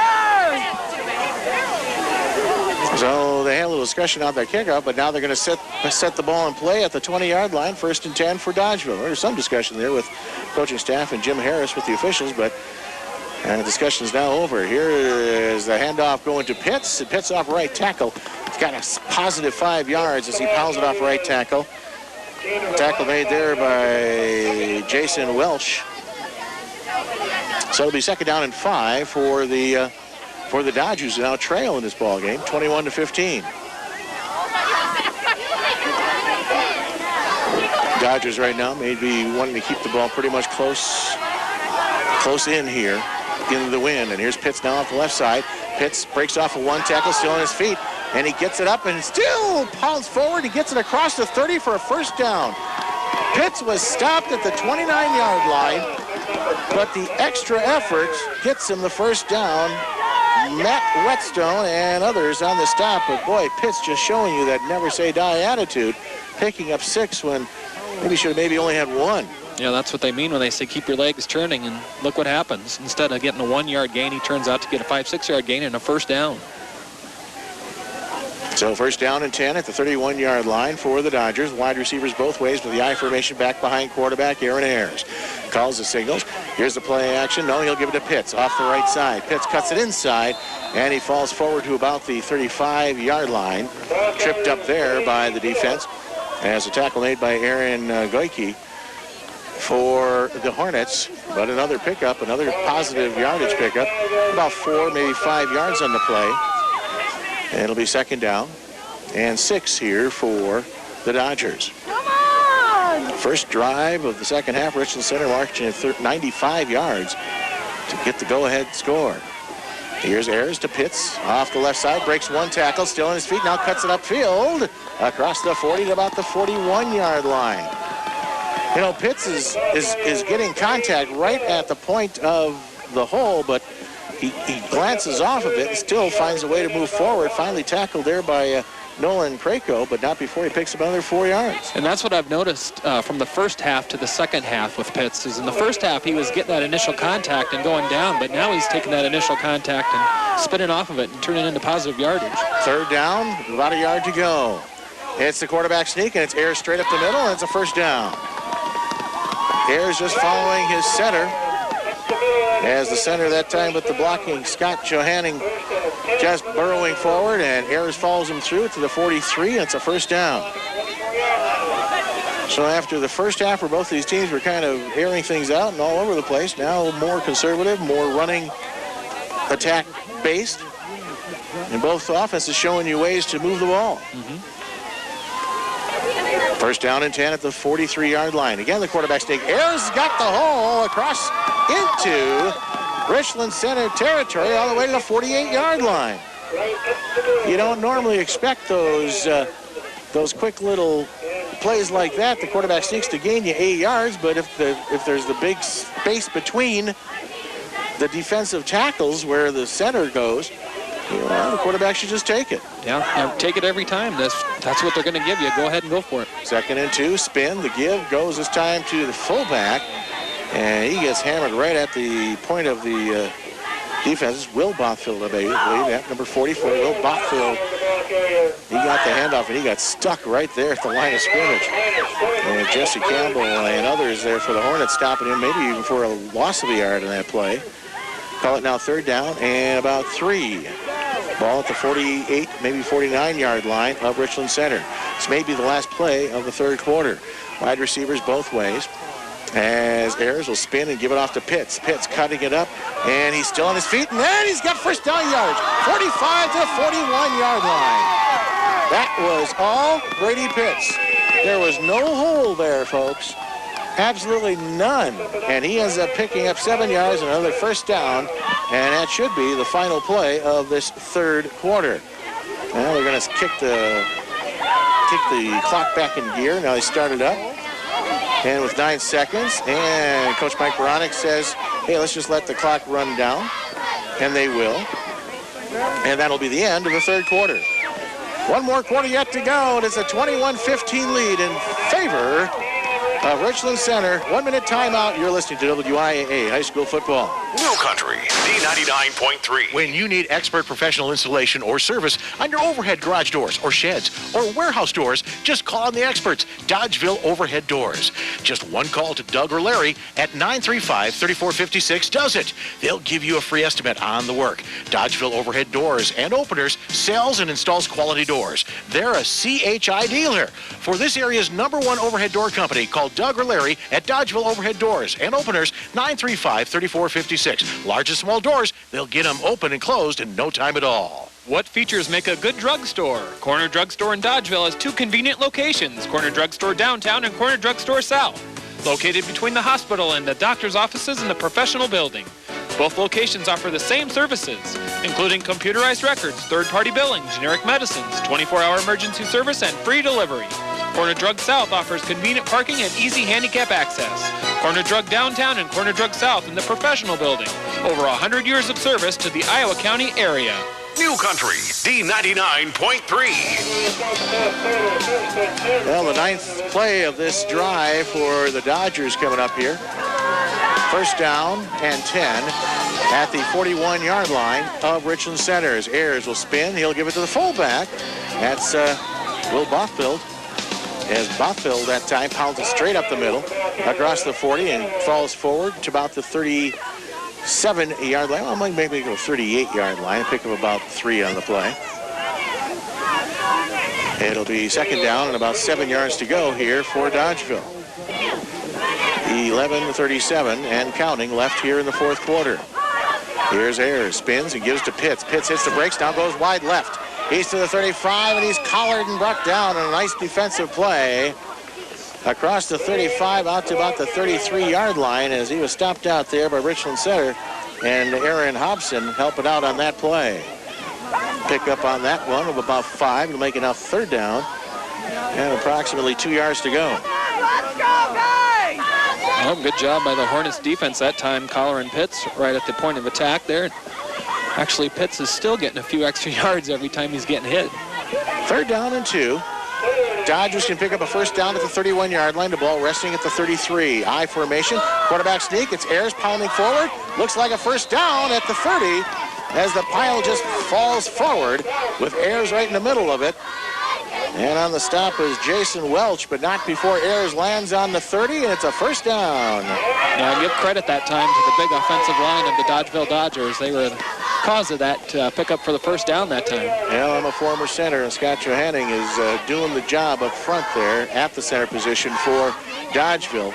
So they had a little discussion on their kickoff, but now they're going to set the ball in play at the 20-yard line, 1st and 10 for Dodgeville. There's some discussion there with coaching staff and Jim Harris with the officials, but the discussion is now over. Here is the handoff going to Pitts. And Pitts off right tackle. He's got a positive 5 yards as he pounds it off right tackle. Tackle made there by Jason Welch. So it'll be 2nd down and 5 for the Dodgers, who now trail in this ball game, 21-15. Dodgers right now may be wanting to keep the ball pretty much close in here into the wind. And here's Pitts now off the left side. Pitts breaks off a 1 tackle, still on his feet, and he gets it up and still pounds forward. He gets it across the 30 for a 1st down. Pitts was stopped at the 29-yard line, but the extra effort gets him the 1st down. Matt Whetstone and others on the stop, but boy, Pitts just showing you that never say die attitude, picking up 6 when maybe should have maybe only had 1. Yeah, that's what they mean when they say keep your legs turning, and look what happens. Instead of getting a 1-yard gain, he turns out to get a 5-6 yard gain and a 1st down. So first down and 10 at the 31-yard line for the Dodgers. Wide receivers both ways with the I formation back behind quarterback Aaron Ayers. Calls the signals. Here's the play action. No, he'll give it to Pitts off the right side. Pitts cuts it inside, and he falls forward to about the 35-yard line. Tripped up there by the defense as a tackle made by Aaron Goike for the Hornets. But another pickup, another positive yardage pickup. About 4, maybe 5 yards on the play. And it'll be second down and 6 here for the Dodgers. Come on! First drive of the second half, Richland Center marching at 95 yards to get the go-ahead score. Here's Ayers to Pitts off the left side, breaks one tackle, still on his feet, now cuts it upfield across the 40 to about the 41-yard line. You know, Pitts is getting contact right at the point of the hole, but he glances off of it and still finds a way to move forward. Finally tackled there by Nolan Krako, but not before he picks up another 4 yards. And that's what I've noticed from the first half to the second half with Pitts. Is in the first half he was getting that initial contact and going down, but now he's taking that initial contact and spinning off of it and turning it into positive yardage. Third down, about a yard to go. It's the quarterback sneak, and it's Ayers straight up the middle, and it's a first down. Ayers just following his center. As the center that time with the blocking, Scott Johanning just burrowing forward, and Ayers follows him through to the 43, and it's a first down. So after the first half where both of these teams were kind of airing things out and all over the place, now more conservative, more running attack based, and both offenses showing you ways to move the ball. First down and 10 at the 43-yard line. Again, the quarterback sneak. Ayers got the hole across into Richland Center territory all the way to the 48-yard line. You don't normally expect those quick little plays like that. The quarterback sneaks to gain you 8 yards, but if there's the big space between the defensive tackles where the center goes, you know, the quarterback should just take it. Yeah, take it every time. That's what they're going to give you. Go ahead and go for it. Second and 2, spin. The give goes this time to the fullback, and he gets hammered right at the point of the defense. Will Bothfield, I believe, that number 44. Will Bothfield, he got the handoff, and he got stuck right there at the line of scrimmage. And Jesse Campbell and others there for the Hornets stopping him, maybe even for a loss of a yard in that play. Call it now third down and about 3. Ball at the 48, maybe 49-yard line of Richland Center. This may be the last play of the third quarter. Wide receivers both ways as Ayers will spin and give it off to Pitts. Pitts cutting it up, and he's still on his feet, and then he's got first down yards. 45 to the 41-yard line. That was all Brady Pitts. There was no hole there, folks. Absolutely none. And he ends up picking up 7 yards and another first down. And that should be the final play of this third quarter. Now they're going to kick the clock back in gear. Now they started up. And with 9 seconds. And Coach Mike Baranek says, hey, let's just let the clock run down. And they will. And that'll be the end of the third quarter. One more quarter yet to go. And it's a 21-15 lead in favor of Richland Center. 1 minute timeout. You're listening to WIAA High School Football. New Country, D99.3. When you need expert professional installation or service on your overhead garage doors or sheds or warehouse doors, just call on the experts, Dodgeville Overhead Doors. Just one call to Doug or Larry at 935-3456 does it. They'll give you a free estimate on the work. Dodgeville Overhead Doors and Openers sells and installs quality doors. They're a CHI dealer. For this area's #1 overhead door company, call Doug or Larry at Dodgeville Overhead Doors and Openers, 935-3456. Large and small doors, they'll get them open and closed in no time at all. What features make a good drugstore? Corner Drugstore in Dodgeville has 2 convenient locations, Corner Drugstore downtown and Corner Drugstore south, located between the hospital and the doctor's offices in the professional building. Both locations offer the same services, including computerized records, third-party billing, generic medicines, 24-hour emergency service, and free delivery. Corner Drug South offers convenient parking and easy handicap access. Corner Drug Downtown and Corner Drug South in the professional building. Over 100 years of service to the Iowa County area. New Country, D99.3. Well, the 9th play of this drive for the Dodgers coming up here. First down and 10 at the 41-yard line of Richland Center. As Ayers will spin, he'll give it to the fullback. That's Will Bothfield. As Bothfield that time pounds it straight up the middle across the 40 and falls forward to about the 37-yard line. Well, maybe go 38-yard line, pick up about 3 on the play. It'll be second down and about 7 yards to go here for Dodgeville. 11:37 and counting left here in the fourth quarter. Here's Ayers, spins and gives to Pitts. Pitts hits the brakes, now goes wide left. He's to the 35, and he's collared and brought down on a nice defensive play across the 35 out to about the 33-yard line as he was stopped out there by Richland Center, and Aaron Hobson helping out on that play. Pick up on that one of about 5 to make it now third down and approximately 2 yards to go. Let's go, guys! Well, good job by the Hornets defense that time, collaring Pitts right at the point of attack there. Actually, Pitts is still getting a few extra yards every time he's getting hit. Third down and 2. Dodgers can pick up a first down at the 31-yard line. The ball resting at the 33. I formation. Quarterback sneak. It's Ayers pounding forward. Looks like a first down at the 30 as the pile just falls forward with Ayers right in the middle of it. And on the stop is Jason Welch, but not before Ayers lands on the 30, and it's a first down. Now, give credit that time to the big offensive line of the Dodgeville Dodgers. They were the cause of that pickup for the first down that time. Well, I'm a former center, and Scott Johanning is doing the job up front there at the center position for Dodgeville.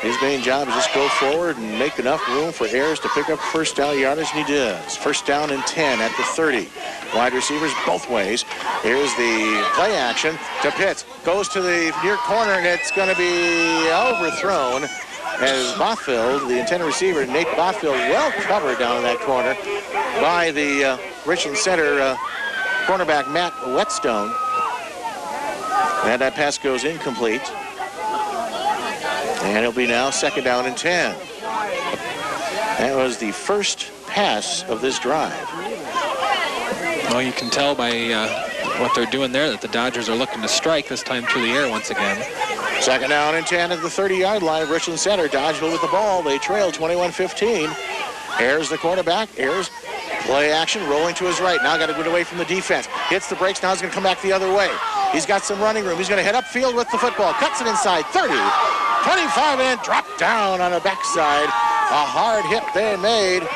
His main job is just go forward and make enough room for Ayers to pick up first down yardage, and he does. First down and 10 at the 30. Wide receivers both ways. Here's the play action to Pitts. Goes to the near corner, and it's going to be overthrown as Bothfield, the intended receiver, Nate Bothfield, well covered down in that corner by the Richland Center cornerback Matt Whetstone. And that pass goes incomplete. And it'll be now second down and 10. That was the first pass of this drive. Well, you can tell by what they're doing there that the Dodgers are looking to strike this time through the air once again. Second down and 10 at the 30-yard line of Richland Center. Dodgeville with the ball. They trail 21-15. Ayers the quarterback. Ayers play action, rolling to his right. Now got to get away from the defense. Hits the brakes. Now he's going to come back the other way. He's got some running room. He's going to head upfield with the football. Cuts it inside 30, 25, and dropped down on the backside. A hard hit there made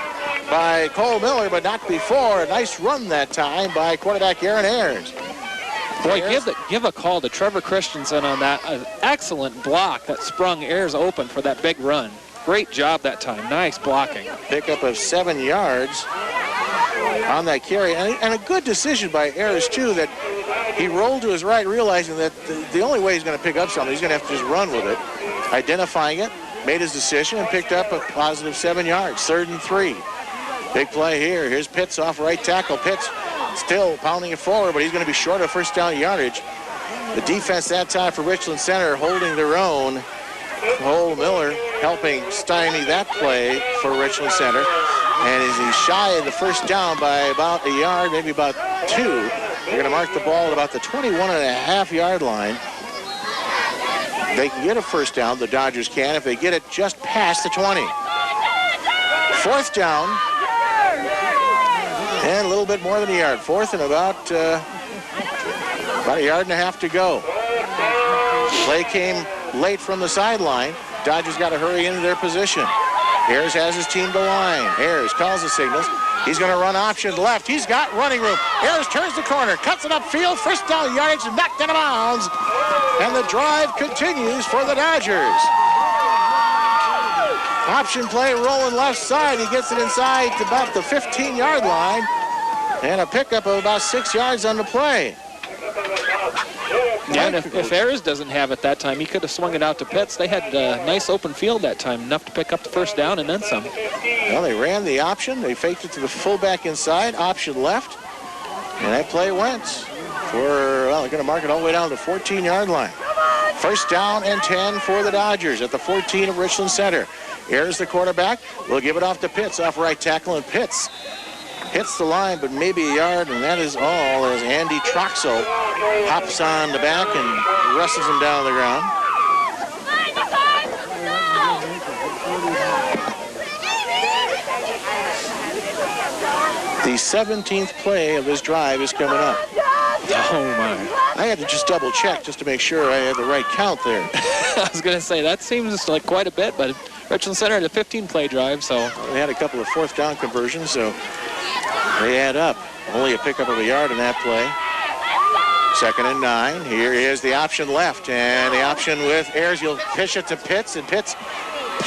by Cole Miller, but not before. A nice run that time by quarterback Aaron Ayers. Boy, give a call to Trevor Christensen on that excellent block that sprung Ayers open for that big run. Great job that time. Nice blocking. Pickup of 7 yards on that carry. And a good decision by Ayers, too, that he rolled to his right, realizing that the only way he's going to pick up something, he's going to have to just run with it. Identifying it, made his decision, and picked up a positive 7 yards. 3rd and 3. Big play here. Here's Pitts off right tackle. Pitts still pounding it forward, but he's going to be short of first down yardage. The defense that time for Richland Center holding their own. Cole Miller helping stymie that play for Richland Center. And as he's shy of the first down by about a yard, maybe about 2, they're going to mark the ball at about the 21.5-yard line. They can get a first down, the Dodgers can, if they get it just past the 20. Fourth down. And a little bit more than a yard. Fourth and about a yard and a half to go. Play came late from the sideline. Dodgers got to hurry into their position. Ayers has his team to line. Ayers calls the signals. He's going to run option left. He's got running room. Ayers turns the corner, cuts it upfield. First down yardage, knocked out of bounds. And the drive continues for the Dodgers. Option play rolling left side. He gets it inside to about the 15-yard line. And a pickup of about 6 yards on the play. Yeah, and if Ayers doesn't have it that time, he could have swung it out to Pitts. They had a nice open field that time, enough to pick up the first down and then some. Well, they ran the option. They faked it to the fullback inside, option left. And that play went for, well, they're going to mark it all the way down to the 14-yard line. First down and 10 for the Dodgers at the 14 of Richland Center. Ayers the quarterback. We'll give it off to Pitts, off right tackle, and Pitts hits the line, but maybe a yard, and that is all as Andy Troxel hops on the back and wrestles him down to the ground. The 17th play of this drive is coming up. Oh, my. I had to just double check just to make sure I had the right count there. I was going to say, that seems like quite a bit, but Richland Center had a 15-play drive, so. They had a couple of fourth down conversions, so they add up. Only a pickup of a yard in that play. 2nd and 9. Here is the option left, and the option with Ayers. You'll pitch it to Pitts, and Pitts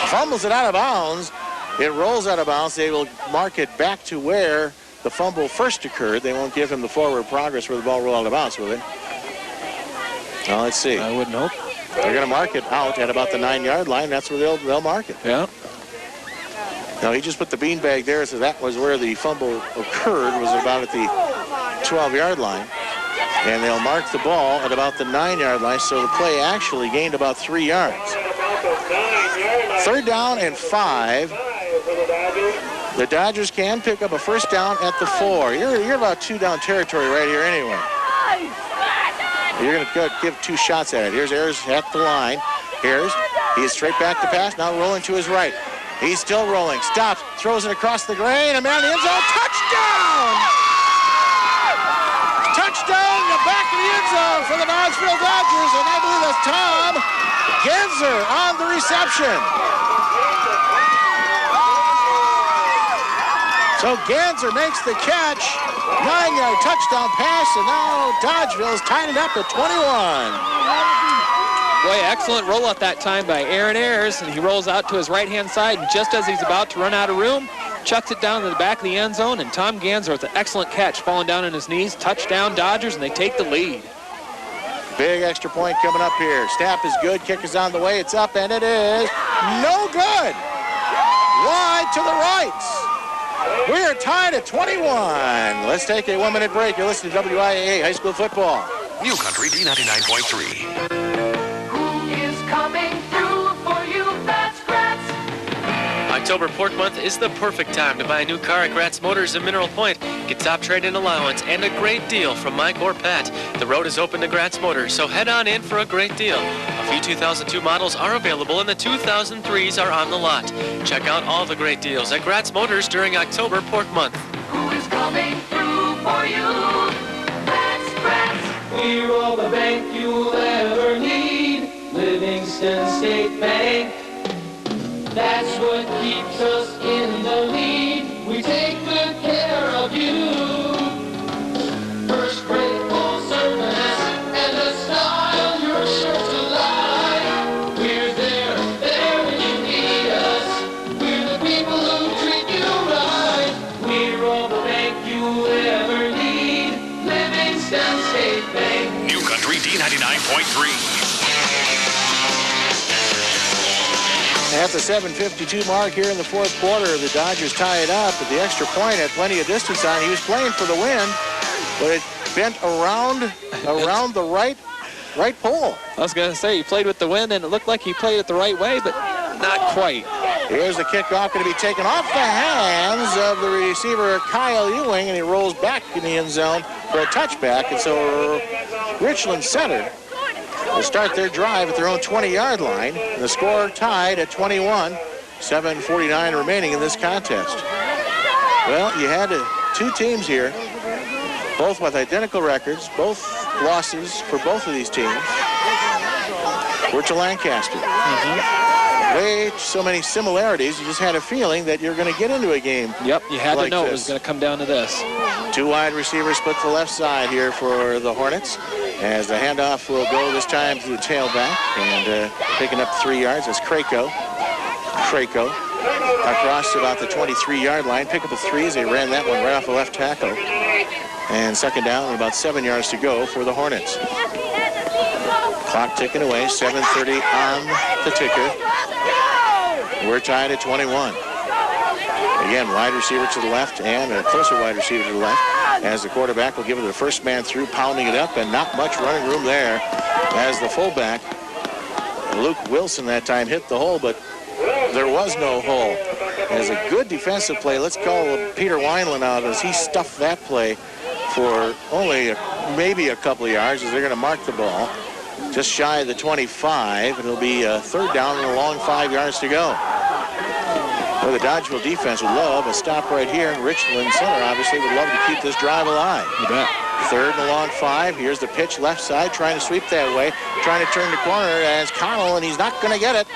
fumbles it out of bounds. It rolls out of bounds. They will mark it back to where the fumble first occurred. They won't give him the forward progress where the ball rolled out of bounds, will they? Well, let's see. I wouldn't hope. They're going to mark it out at about the 9-yard line. That's where they'll mark it. Yeah. Now, he just put the beanbag there, so that was where the fumble occurred, was about at the 12-yard line. And they'll mark the ball at about the 9-yard line, so the play actually gained about 3 yards. 3rd down and 5. The Dodgers can pick up a first down at the 4. You're about 2-down territory right here anyway. You're going to give 2 shots at it. Here's Ayers at the line. Ayers, he is straight back to pass, now rolling to his right. He's still rolling, stops, throws it across the grain, a man in the end zone, touchdown! Touchdown in the back of the end zone for the Dodgeville Dodgers, and I believe that's Tom Genzer on the reception. So Genzer makes the catch, 9-yard touchdown pass, and now Dodgeville's tied it up at 21. Boy, excellent rollout that time by Aaron Ayers, and he rolls out to his right-hand side, and just as he's about to run out of room, chucks it down to the back of the end zone, and Tom Genzer with an excellent catch, falling down on his knees. Touchdown Dodgers, and they take the lead. Big extra point coming up here. Snap is good, kick is on the way, it's up, and it is no good. Wide to the right. We're tied at 21. Let's take a 1-minute break. You're listening to WIAA High School Football. New Country D99.3. Coming through for you, that's Gratz. October Pork Month is the perfect time to buy a new car at Gratz Motors in Mineral Point. Get top trade-in allowance and a great deal from Mike or Pat. The road is open to Gratz Motors, so head on in for a great deal. A few 2002 models are available and the 2003s are on the lot. Check out all the great deals at Gratz Motors during October Pork Month. Who is coming through for you? That's Gratz. We're all the bank you'll ever need. Livingston State Bank, that's what keeps us in the lead. We take good care of you. First rate full service and a style you're sure to like. We're there when you need us. We're the people who treat you right. We're all the bank you'll ever need. Livingston State Bank. New Country D99.3. At the 7:52 mark here in the 4th quarter, the Dodgers tie it up, but the extra point had plenty of distance on. He was playing for the win, but it bent around the right pole. I was going to say, he played with the wind, and it looked like he played it the right way, but not quite. Here's the kickoff, going to be taken off the hands of the receiver, Kyle Ewing, and he rolls back in the end zone for a touchback. And so Richland Center will start their drive at their own 20-yard line. And the score tied at 21. 7:49 remaining in this contest. Well, you had 2 teams here, both with identical records, both losses for both of these teams were to Lancaster. Way so many similarities, you just had a feeling that you're going to get into a game. Yep, you had like to know this. it was going to come down to this. 2 wide receivers split to the left side here for the Hornets, as the handoff will go this time to the tailback, and picking up 3 yards is Krako across about the 23-yard line. Pick up a 3 as they ran that one right off the left tackle. And 2nd down and about 7 yards to go for the Hornets. Clock ticking away, 7:30 on the ticker. We're tied at 21. Again, wide receiver to the left and a closer wide receiver to the left, as the quarterback will give it to the first man through, pounding it up, and not much running room there as the fullback, Luke Wilson, that time hit the hole, but there was no hole. As a good defensive play, let's call Peter Wineland out as he stuffed that play for only maybe a couple of yards, as they're going to mark the ball just shy of the 25. It'll be a 3rd down and a long 5 yards to go. Well, the Dodgeville defense would love a stop right here, and Richland Center obviously would love to keep this drive alive. You bet. 3rd and a long 5. Here's the pitch left side, trying to sweep that way, trying to turn the corner as Connell, and he's not going to get it.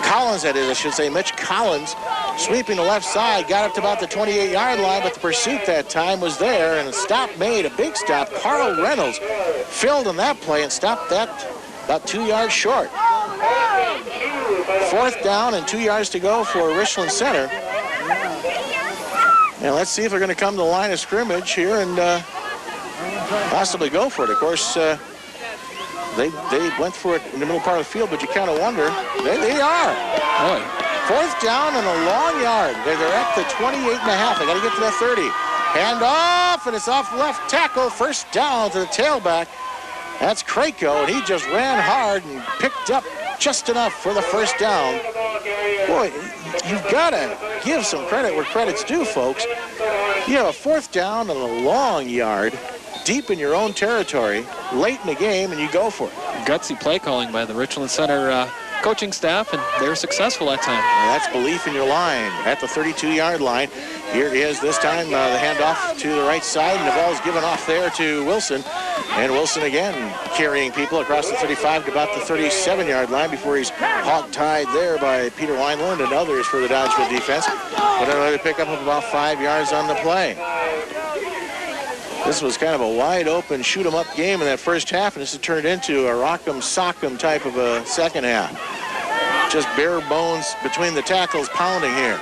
Collins, that is, I should say, Mitch Collins, sweeping the left side, got up to about the 28-yard line, but the pursuit that time was there, and a stop made, a big stop. Carl Reynolds filled on that play and stopped that about 2 yards short. 4th down and 2 yards to go for Richland Center. And let's see if they're going to come to the line of scrimmage here and possibly go for it. Of course, they went for it in the middle part of the field, but you kind of wonder. They are. Boy. 4th down and a long yard. They're at the 28.5. They got to get to the 30. Hand off, and it's off left tackle. 1st down to the tailback. That's Krako, and he just ran hard and picked up just enough for the 1st down. Boy, you've got to give some credit where credit's due, folks. You have a 4th down and a long yard, deep in your own territory, late in the game, and you go for it. Gutsy play calling by the Richland Center coaching staff, and they were successful that time. Well, that's belief in your line at the 32-yard line. Here is this time the handoff to the right side, and the ball's given off there to Wilson. And Wilson again carrying people across the 35 to about the 37-yard line before he's hog-tied there by Peter Wineland and others for the Dodgeville defense. But another pickup of about 5 yards on the play. This was kind of a wide-open shoot-'em-up game in that first half, and this has turned into a rock-'em, sock-'em type of a second half. Just bare bones between the tackles pounding here.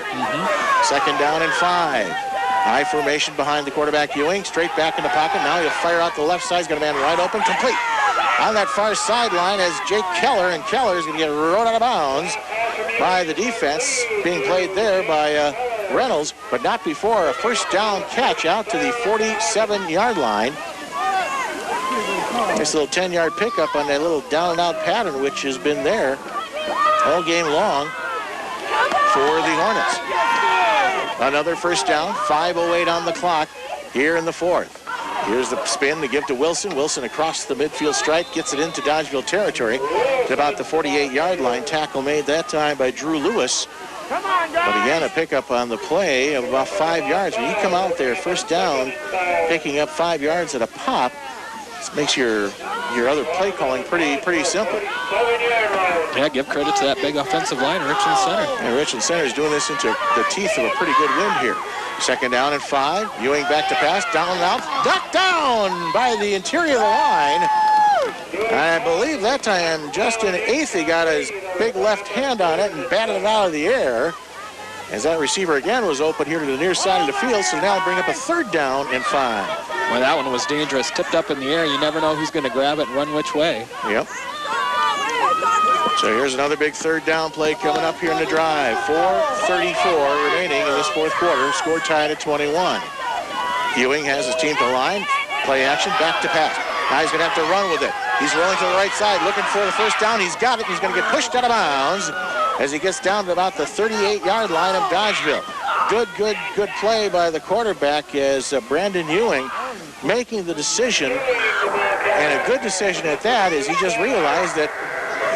2nd down and 5. High formation behind the quarterback Ewing, straight back in the pocket. Now he'll fire out the left side. He's got a man wide open, complete. On that far sideline is Jake Keller, and Keller is going to get rode out of bounds by the defense, being played there by Reynolds, but not before a 1st down catch out to the 47-yard line. Nice little 10-yard pickup on that little down-and-out pattern, which has been there all game long for the Hornets. Another 1st down, 5:08 on the clock here in the 4th. Here's the spin to give to Wilson. Wilson across the midfield stripe, gets it into Dodgeville territory to about the 48-yard line. Tackle made that time by Drew Lewis. But again, a pickup on the play of about 5 yards. When you come out there, 1st down, picking up 5 yards at a pop, this makes your other play calling pretty simple. Yeah, give credit to that big offensive line, Richland Center. And Richland Center is doing this into the teeth of a pretty good wind here. 2nd down and 5. Ewing back to pass, down and out, ducked down by the interior of the line. I believe that time Justin Athey got his big left hand on it and batted it out of the air. As that receiver again was open here to the near side of the field, so now bring up a 3rd down and 5. Well, that one was dangerous. Tipped up in the air. You never know who's going to grab it and run which way. Yep. So here's another big 3rd down play coming up here in the drive. 4:34 remaining in this 4th quarter. Score tied at 21. Ewing has his team to line. Play action, back to pass. Now he's going to have to run with it. He's rolling to the right side, looking for the 1st down. He's got it. He's going to get pushed out of bounds as he gets down to about the 38-yard line of Dodgeville. Good play by the quarterback as Brandon Ewing making the decision, and a good decision at that, is he just realized that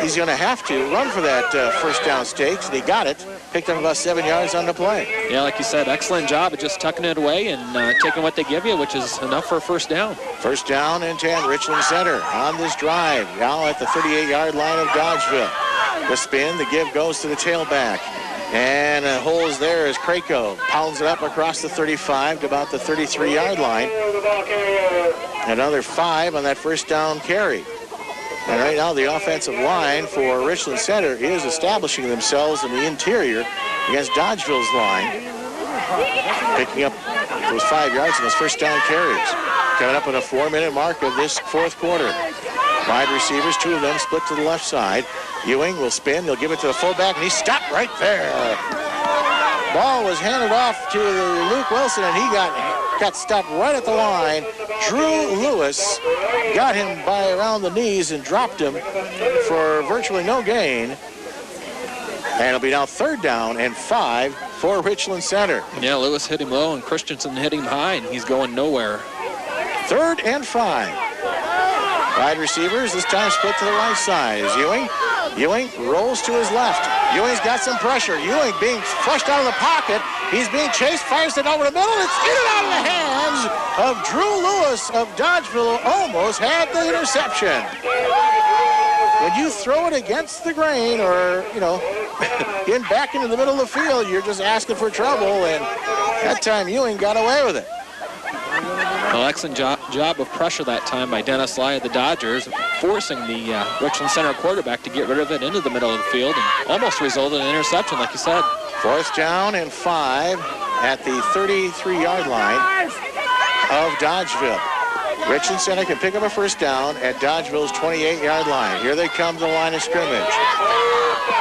he's going to have to run for that 1st down stakes, and he got it. Picked up about 7 yards on the play. Yeah, like you said, excellent job of just tucking it away and taking what they give you, which is enough for a 1st down. 1st down and 10, Richland Center on this drive, now at the 38-yard line of Dodgeville. The spin, the give goes to the tailback. And a hole is there as Krako pounds it up across the 35 to about the 33-yard line. Another 5 on that 1st down carry. And right now the offensive line for Richland Center is establishing themselves in the interior against Dodgeville's line. Picking up those 5 yards in those 1st down carries. Coming up on a 4-minute mark of this 4th quarter. Wide receivers, 2 of them split to the left side. Ewing will spin, he'll give it to the fullback, and he stopped right there. Ball was handed off to Luke Wilson, and he got stopped right at the line. Drew Lewis got him by around the knees and dropped him for virtually no gain. And it'll be now 3rd down and 5 for Richland Center. Yeah, Lewis hit him low, and Christensen hit him high, and he's going nowhere. 3rd and 5. Wide receivers, this time split to the right side. Is Ewing rolls to his left. Ewing's got some pressure. Ewing being flushed out of the pocket. He's being chased, fires it over the middle. It's in and out of the hands of Drew Lewis of Dodgeville. Almost had the interception. When you throw it against the grain or, back into the middle of the field, you're just asking for trouble, and that time Ewing got away with it. Well, excellent job of pressure that time by Dennis Lai of the Dodgers, forcing the Richland Center quarterback to get rid of it into the middle of the field, and almost resulted in an interception, like you said. 4th down and 5 at the 33-yard line of Dodgeville. Richland Center can pick up a 1st down at Dodgeville's 28-yard line. Here they come to the line of scrimmage.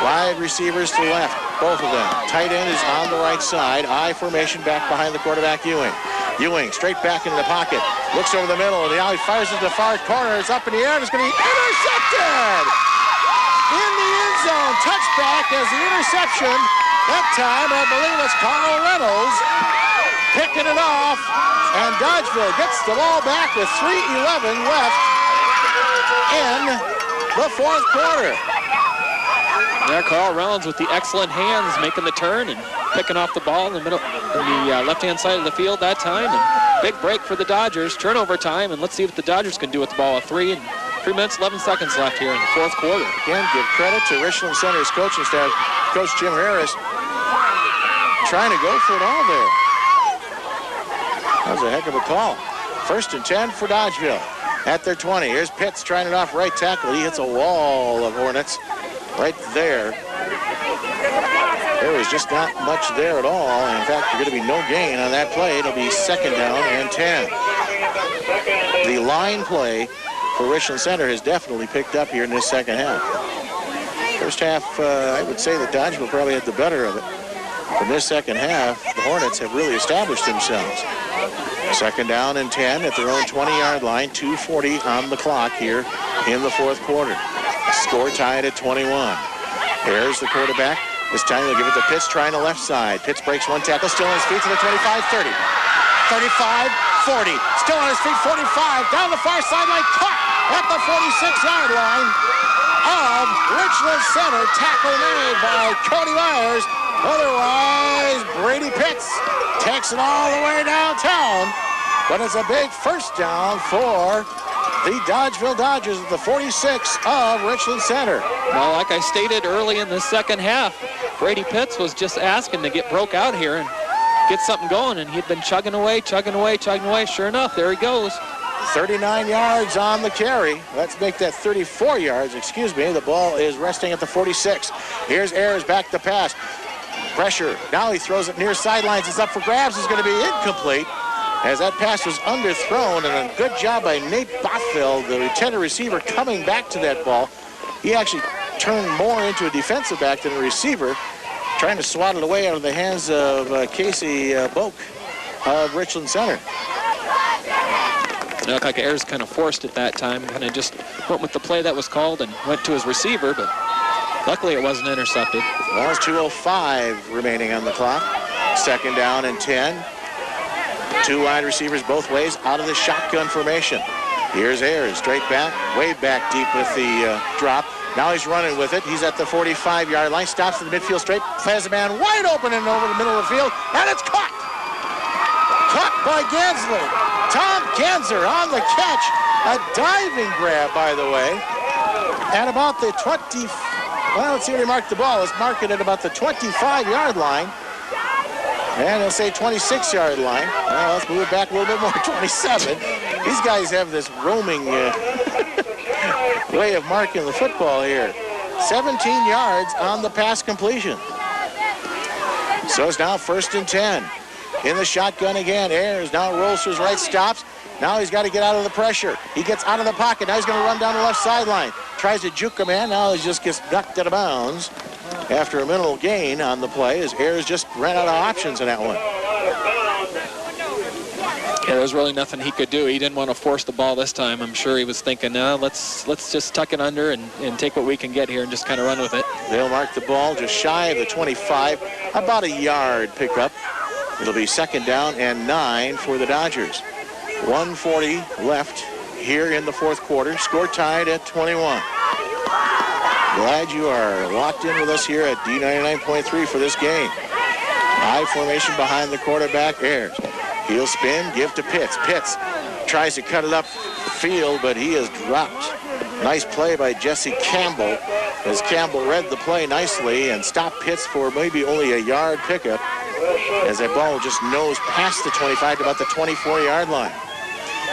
Wide receivers to the left, both of them. Tight end is on the right side. I formation back behind the quarterback, Ewing. Ewing straight back into the pocket. Looks over the middle, and now he fires it to the far corner. It's up in the air, and it's going to be intercepted! In the end zone, touchback as the interception. That time, I believe it's Carl Reynolds picking it off, and Dodgeville gets the ball back with 3:11 left in the 4th quarter. Yeah, Carl Reynolds with the excellent hands, making the turn and picking off the ball in the middle, in the left-hand side of the field that time. And big break for the Dodgers. Turnover time, and let's see what the Dodgers can do with the ball at 3 minutes, 11 seconds left here in the 4th quarter. Again, give credit to Richland Center's coaching staff, Coach Jim Harris, trying to go for it all there. That was a heck of a call. 1st and 10 for Dodgeville at their 20. Here's Pitts trying it off right tackle. He hits a wall of Hornets right there. There was just not much there at all. In fact, there's going to be no gain on that play. It'll be 2nd down and 10. The line play for Richland Center has definitely picked up here in this 2nd half. 1st half, I would say that Dodgeville probably had the better of it. In this 2nd half, the Hornets have really established themselves. 2nd down and 10 at their own 20-yard line. 2:40 on the clock here in the 4th quarter. Score tied at 21. Here's the quarterback. This time they'll give it to Pitts trying the left side. Pitts breaks one tackle, still on his feet to the 25, 30. 35, 40. Still on his feet, 45. Down the far sideline, caught at the 46-yard line of Richland Center. Tackle made by Cody Myers. Otherwise, Brady Pitts takes it all the way downtown. But it's a big 1st down for the Dodgeville Dodgers at the 46 of Richland Center. Well, like I stated early in the 2nd half, Brady Pitts was just asking to get broke out here and get something going, and he'd been chugging away. Sure enough, there he goes. 39 yards on the carry. Let's make that 34 yards, excuse me. The ball is resting at the 46. Here's Ayers back to pass. Pressure. Now he throws it near sidelines. It's up for grabs. It's going to be incomplete as that pass was underthrown, and a good job by Nate Bothville, the returner receiver, coming back to that ball. He actually turned more into a defensive back than a receiver, trying to swat it away out of the hands of Casey Boak of Richland Center. It looked like Ayers kind of forced it that time, kind of just went with the play that was called and went to his receiver, but luckily it wasn't intercepted. Well, there's 2:05 remaining on the clock. 2nd down and 10. 2 wide receivers both ways out of the shotgun formation. Here's Ayers, straight back, way back deep with the drop. Now he's running with it. He's at the 45-yard line, stops at the midfield straight, has a man wide open and over the middle of the field, and it's caught. Caught by Gansler. Tom Ganser on the catch. A diving grab, by the way. At about the 20, well, let's see where he marked the ball. Let's mark it at about the 25-yard line. And he'll say 26-yard line. Well, let's move it back a little bit more, 27. These guys have this roaming way of marking the football here. 17 yards on the pass completion. So it's now 1st and 10. In the shotgun again. Ayers now rolls to his right, stops. Now he's got to get out of the pressure. He gets out of the pocket. Now he's going to run down the left sideline. Tries to juke a man. Now he just gets knocked out of bounds after a minimal gain on the play, as Ayers just ran out of options in that one. Yeah, there was really nothing he could do. He didn't want to force the ball this time. I'm sure he was thinking, no, let's just tuck it under and take what we can get here and just kind of run with it. They'll mark the ball just shy of the 25, about a yard pickup. It'll be 2nd down and 9 for the Dodgers. 1:40 left here in the 4th quarter. Score tied at 21. Glad you are locked in with us here at D99.3 for this game. High formation behind the quarterback, Ayers. He'll spin, give to Pitts. Pitts tries to cut it up field, but he is dropped. Nice play by Jesse Campbell, as Campbell read the play nicely and stopped Pitts for maybe only a yard pickup, as that ball just nosed past the 25 to about the 24-yard line.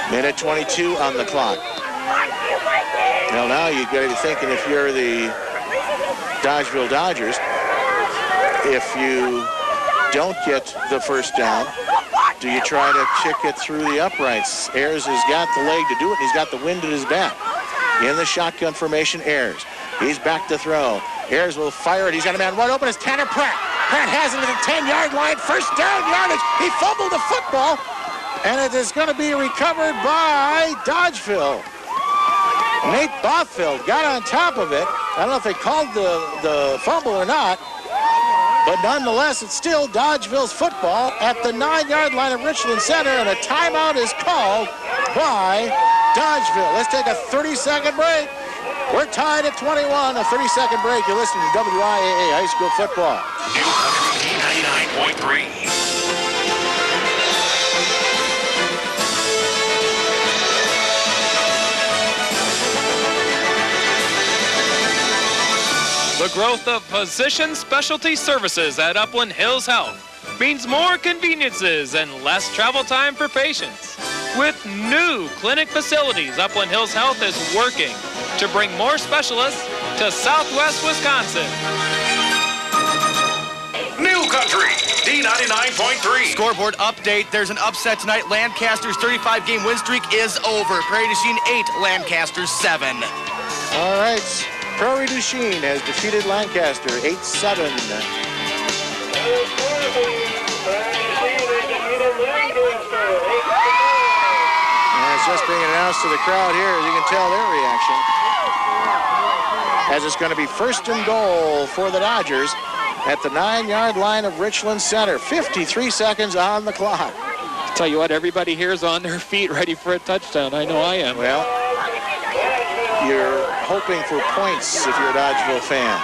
Minute 22 on the clock. Well, now you got to be thinking, if you're the Dodgeville Dodgers, if you don't get the first down, do you try to kick it through the uprights? Ayers has got the leg to do it, and he's got the wind at his back. In the shotgun formation, Ayers. He's back to throw. Ayers will fire it. He's got a man wide open. It's Tanner Pratt. Pratt has it at the 10-yard line. First down yardage. He fumbled the football, and it is going to be recovered by Dodgeville. Nate Bothfield got on top of it. I don't know if they called the fumble or not, but nonetheless, it's still Dodgeville's football at the 9-yard line of Richland Center, and a timeout is called by Dodgeville. Let's take a 30-second break. We're tied at 21, a 30-second break. You're listening to WIAA High School Football. New Country D99.3. The growth of physician specialty services at Upland Hills Health means more conveniences and less travel time for patients. With new clinic facilities, Upland Hills Health is working to bring more specialists to Southwest Wisconsin. New Country D99.3. Scoreboard update. There's an upset tonight. Lancaster's 35-game win streak is over. Prairie du Chien 8, Lancaster 7. All right. Prairie du Chien has defeated Lancaster 8-7. And it's just being announced to the crowd here, as you can tell their reaction, as it's going to be first and goal for the Dodgers at the 9-yard line of Richland Center. 53 seconds on the clock. Tell you what, everybody here is on their feet ready for a touchdown. I know I am. Well, you're hoping for points if you're a Dodgeville fan.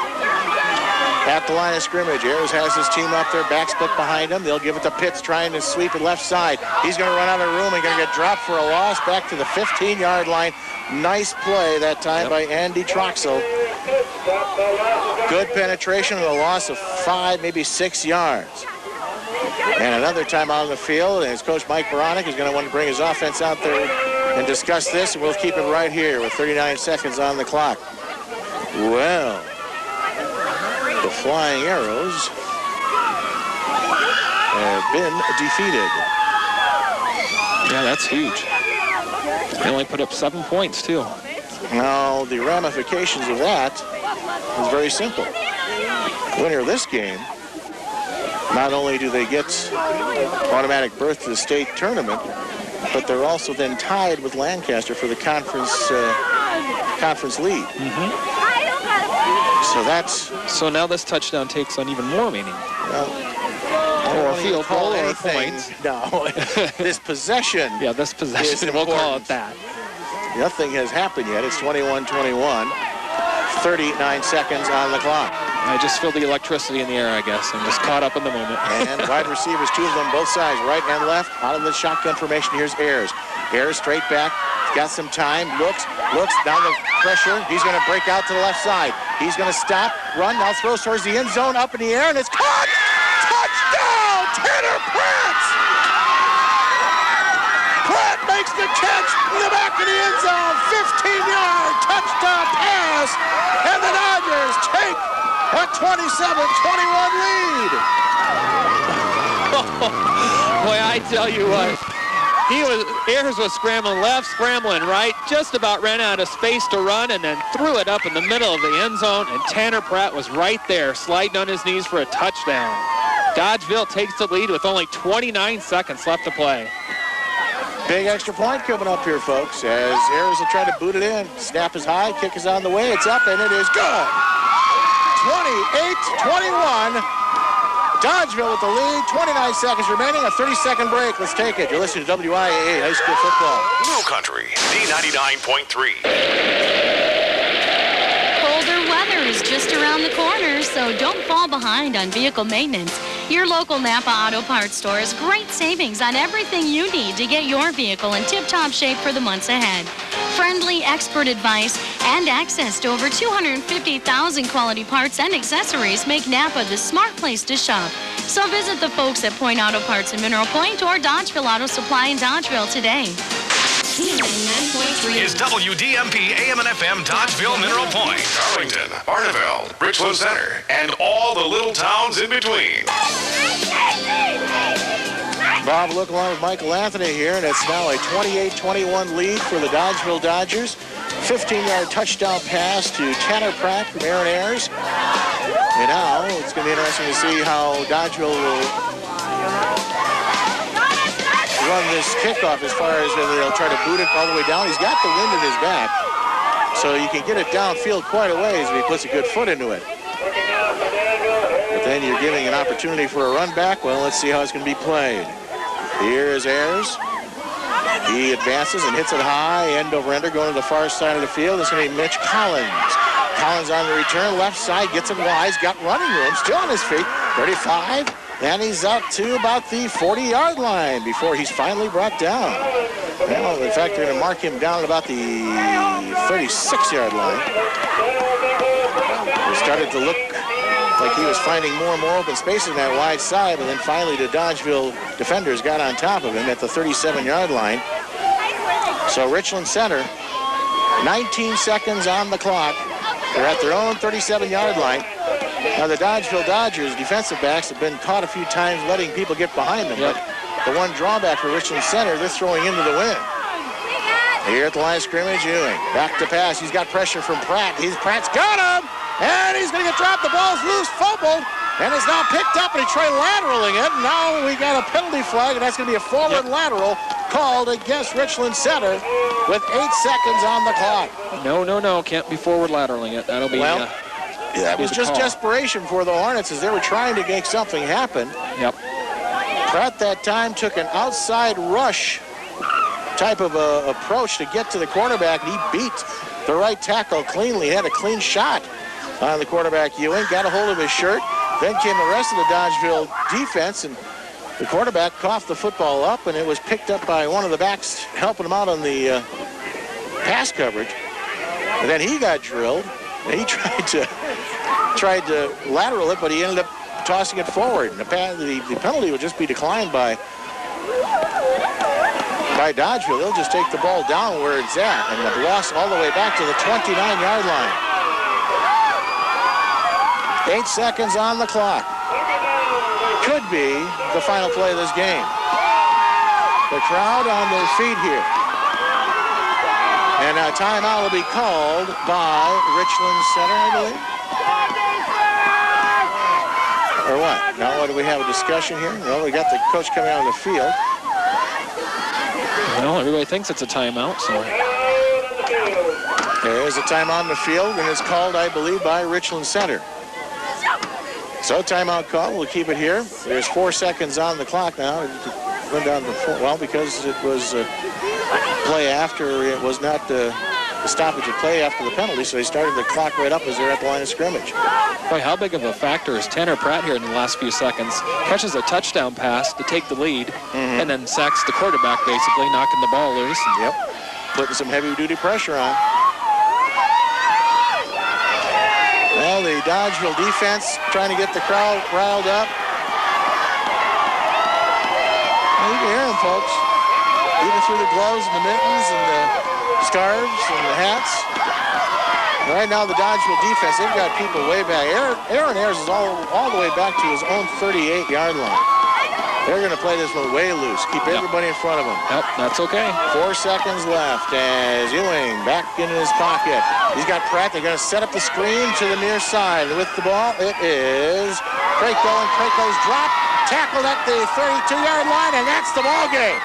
At the line of scrimmage, Ayers has his team up there, back split behind him. They'll give it to Pitts, trying to sweep it left side. He's going to run out of room and going to get dropped for a loss back to the 15-yard line. Nice play that time by Andy Troxel. Good penetration and a loss of 5, maybe 6 yards. And another time out on the field, and his coach Mike Baronic is going to want to bring his offense out there and discuss this, and we'll keep it right here with 39 seconds on the clock. Well, the Flying Arrows have been defeated. Yeah, that's huge. They only put up 7 points, too. Now, the ramifications of that is very simple. Winner of this game, not only do they get automatic berth to the state tournament, but they're also then tied with Lancaster for the conference lead. So now this touchdown takes on even more meaning. Well, or a field goal or points. No, this possession. Yeah, this possession. We'll call it that. Nothing has happened yet. It's 21-21. 39 seconds on the clock. I just feel the electricity in the air, I guess. I'm just caught up in the moment. And wide receivers, 2 of them, both sides, right and left. Out of the shotgun formation, here's Ayers. Ayers straight back, got some time, looks, down the pressure. He's going to break out to the left side. He's going to stop, run, now throws towards the end zone, up in the air, and it's caught! Touchdown, Tanner Pratt! Pratt makes the catch in the back of the end zone. 15-yard touchdown pass, and the Dodgers take a 27-21 lead. Boy, I tell you what, Ayers was scrambling left, scrambling right, just about ran out of space to run, and then threw it up in the middle of the end zone, and Tanner Pratt was right there, sliding on his knees for a touchdown. Dodgeville takes the lead with only 29 seconds left to play. Big extra point coming up here, folks, as Ayers will try to boot it in. Snap is high, kick is on the way, it's up, and it is good. 28-21. Dodgeville with the lead. 29 seconds remaining. A 30-second break. Let's take it. You're listening to WIAA High School Football. New Country D99.3. Colder weather weather is just around the corner, so don't fall behind on vehicle maintenance. Your local Napa Auto Parts store has great savings on everything you need to get your vehicle in tip-top shape for the months ahead. Friendly, expert advice and access to over 250,000 quality parts and accessories make Napa the smart place to shop. So visit the folks at Point Auto Parts in Mineral Point or Dodgeville Auto Supply in Dodgeville today. Is WDMP AM and FM Dodgeville, Mineral Point, Arlington, Barneville, Richland Center, and all the little towns in between. Bob, look along with Michael Anthony here, and it's now a 28-21 lead for the Dodgeville Dodgers. 15-yard touchdown pass to Tanner Pratt from Aaron Ayers. And now it's going to be interesting to see how Dodgeville will run this kickoff as far as whether they'll try to boot it all the way down. He's got the wind in his back, so you can get it downfield quite a ways if he puts a good foot into it. But then you're giving an opportunity for a run back. Well, let's see how it's going to be played. Here is Ayers. He advances and hits it high, end over ender, going to the far side of the field. It's going to be Mitch Collins. Collins on the return, left side, gets it wide, he's got running room, still on his feet, 35, and he's up to about the 40-yard line before he's finally brought down. Well, in fact, they're going to mark him down at about the 36-yard line. It started to look like he was finding more and more open spaces in that wide side, and then finally the Dodgeville defenders got on top of him at the 37-yard line. So Richland Center, 19 seconds on the clock. They're at their own 37-yard line. Now the Dodgeville Dodgers defensive backs have been caught a few times letting people get behind them, but the one drawback for Richland Center, they're throwing into the wind. Here at the line of scrimmage, Ewing, back to pass. He's got pressure from Pratt. Pratt's got him, and he's going to get dropped. The ball's loose, fumbled, and is now picked up, and he tried lateraling it. Now we got a penalty flag, and that's going to be a forward lateral called against Richland Center with 8 seconds on the clock. No, can't be forward lateraling it. That'll be... That was just desperation for the Hornets as they were trying to make something happen. Yep. Pratt that time took an outside rush type of approach to get to the quarterback, and he beat the right tackle cleanly. He had a clean shot on the quarterback, Ewing, got a hold of his shirt. Then came the rest of the Dodgeville defense, and the quarterback coughed the football up, and it was picked up by one of the backs helping him out on the pass coverage. And then he got drilled, and he tried to lateral it, but he ended up tossing it forward. And the penalty would just be declined by Dodgeville. They'll just take the ball down where it's at, and the loss all the way back to the 29-yard line. 8 seconds on the clock. Could be the final play of this game. The crowd on their feet here. And a timeout will be called by Richland Center, I believe. Or what? Now, what do we have, a discussion here? Well, we got the coach coming out on the field. Well, everybody thinks it's a timeout, so... There's a timeout on the field, and it's called, I believe, by Richland Center. So timeout call, we'll keep it here. There's 4 seconds on the clock now. It went down to 4, well, because it was play after, it was not the stoppage of play after the penalty, so they started the clock right up as they're at the line of scrimmage. Boy, how big of a factor is Tanner Pratt here in the last few seconds? Catches a touchdown pass to take the lead, and then sacks the quarterback, basically, knocking the ball loose. Yep, putting some heavy-duty pressure on. Well, the Dodgeville defense trying to get the crowd riled up. Well, you can hear them, folks. Even through the gloves and the mittens and the scarves and the hats. Right now, the Dodgeville defense, they've got people way back. Aaron Ayers is all the way back to his own 38-yard line. They're going to play this one way loose. Keep everybody in front of them. Yep, that's okay. 4 seconds left as Ewing back in his pocket. He's got Pratt. They're going to set up the screen to the near side. With the ball, it is Krako, and Krako's dropped. Tackled at the 32-yard line, and that's the ball game.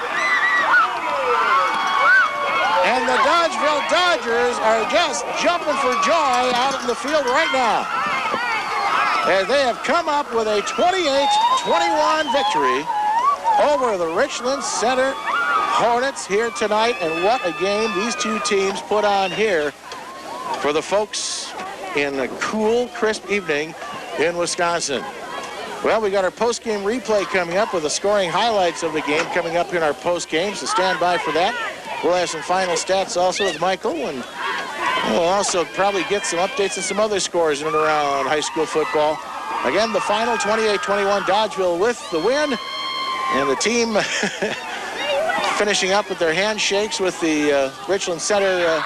And the Dodgeville Dodgers are just jumping for joy out in the field right now, as they have come up with a 28-21 victory over the Richland Center Hornets here tonight. And what a game these two teams put on here for the folks in a cool, crisp evening in Wisconsin. Well, we got our post-game replay coming up with the scoring highlights of the game coming up in our post-game, so stand by for that. We'll have some final stats also with Michael, and we'll also probably get some updates and some other scores in and around high school football. Again, the final 28-21, Dodgeville with the win, and the team finishing up with their handshakes with the Richland Center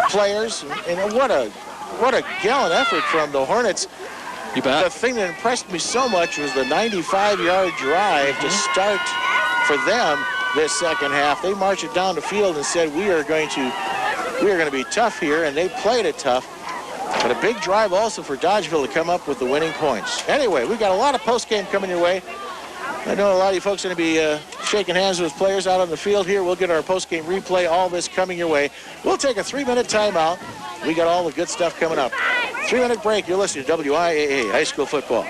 players. And what a gallant effort from the Hornets. You bet. The thing that impressed me so much was the 95-yard drive to start for them this second half. They marched it down the field and said, we are going to be tough here, and they played it tough. But a big drive also for Dodgeville to come up with the winning points. Anyway, we've got a lot of post-game coming your way. I know a lot of you folks are going to be shaking hands with players out on the field here. We'll get our post-game replay, all this coming your way. We'll take a 3-minute timeout. We got all the good stuff coming up. 3-minute break. You're listening to WIAA High School Football.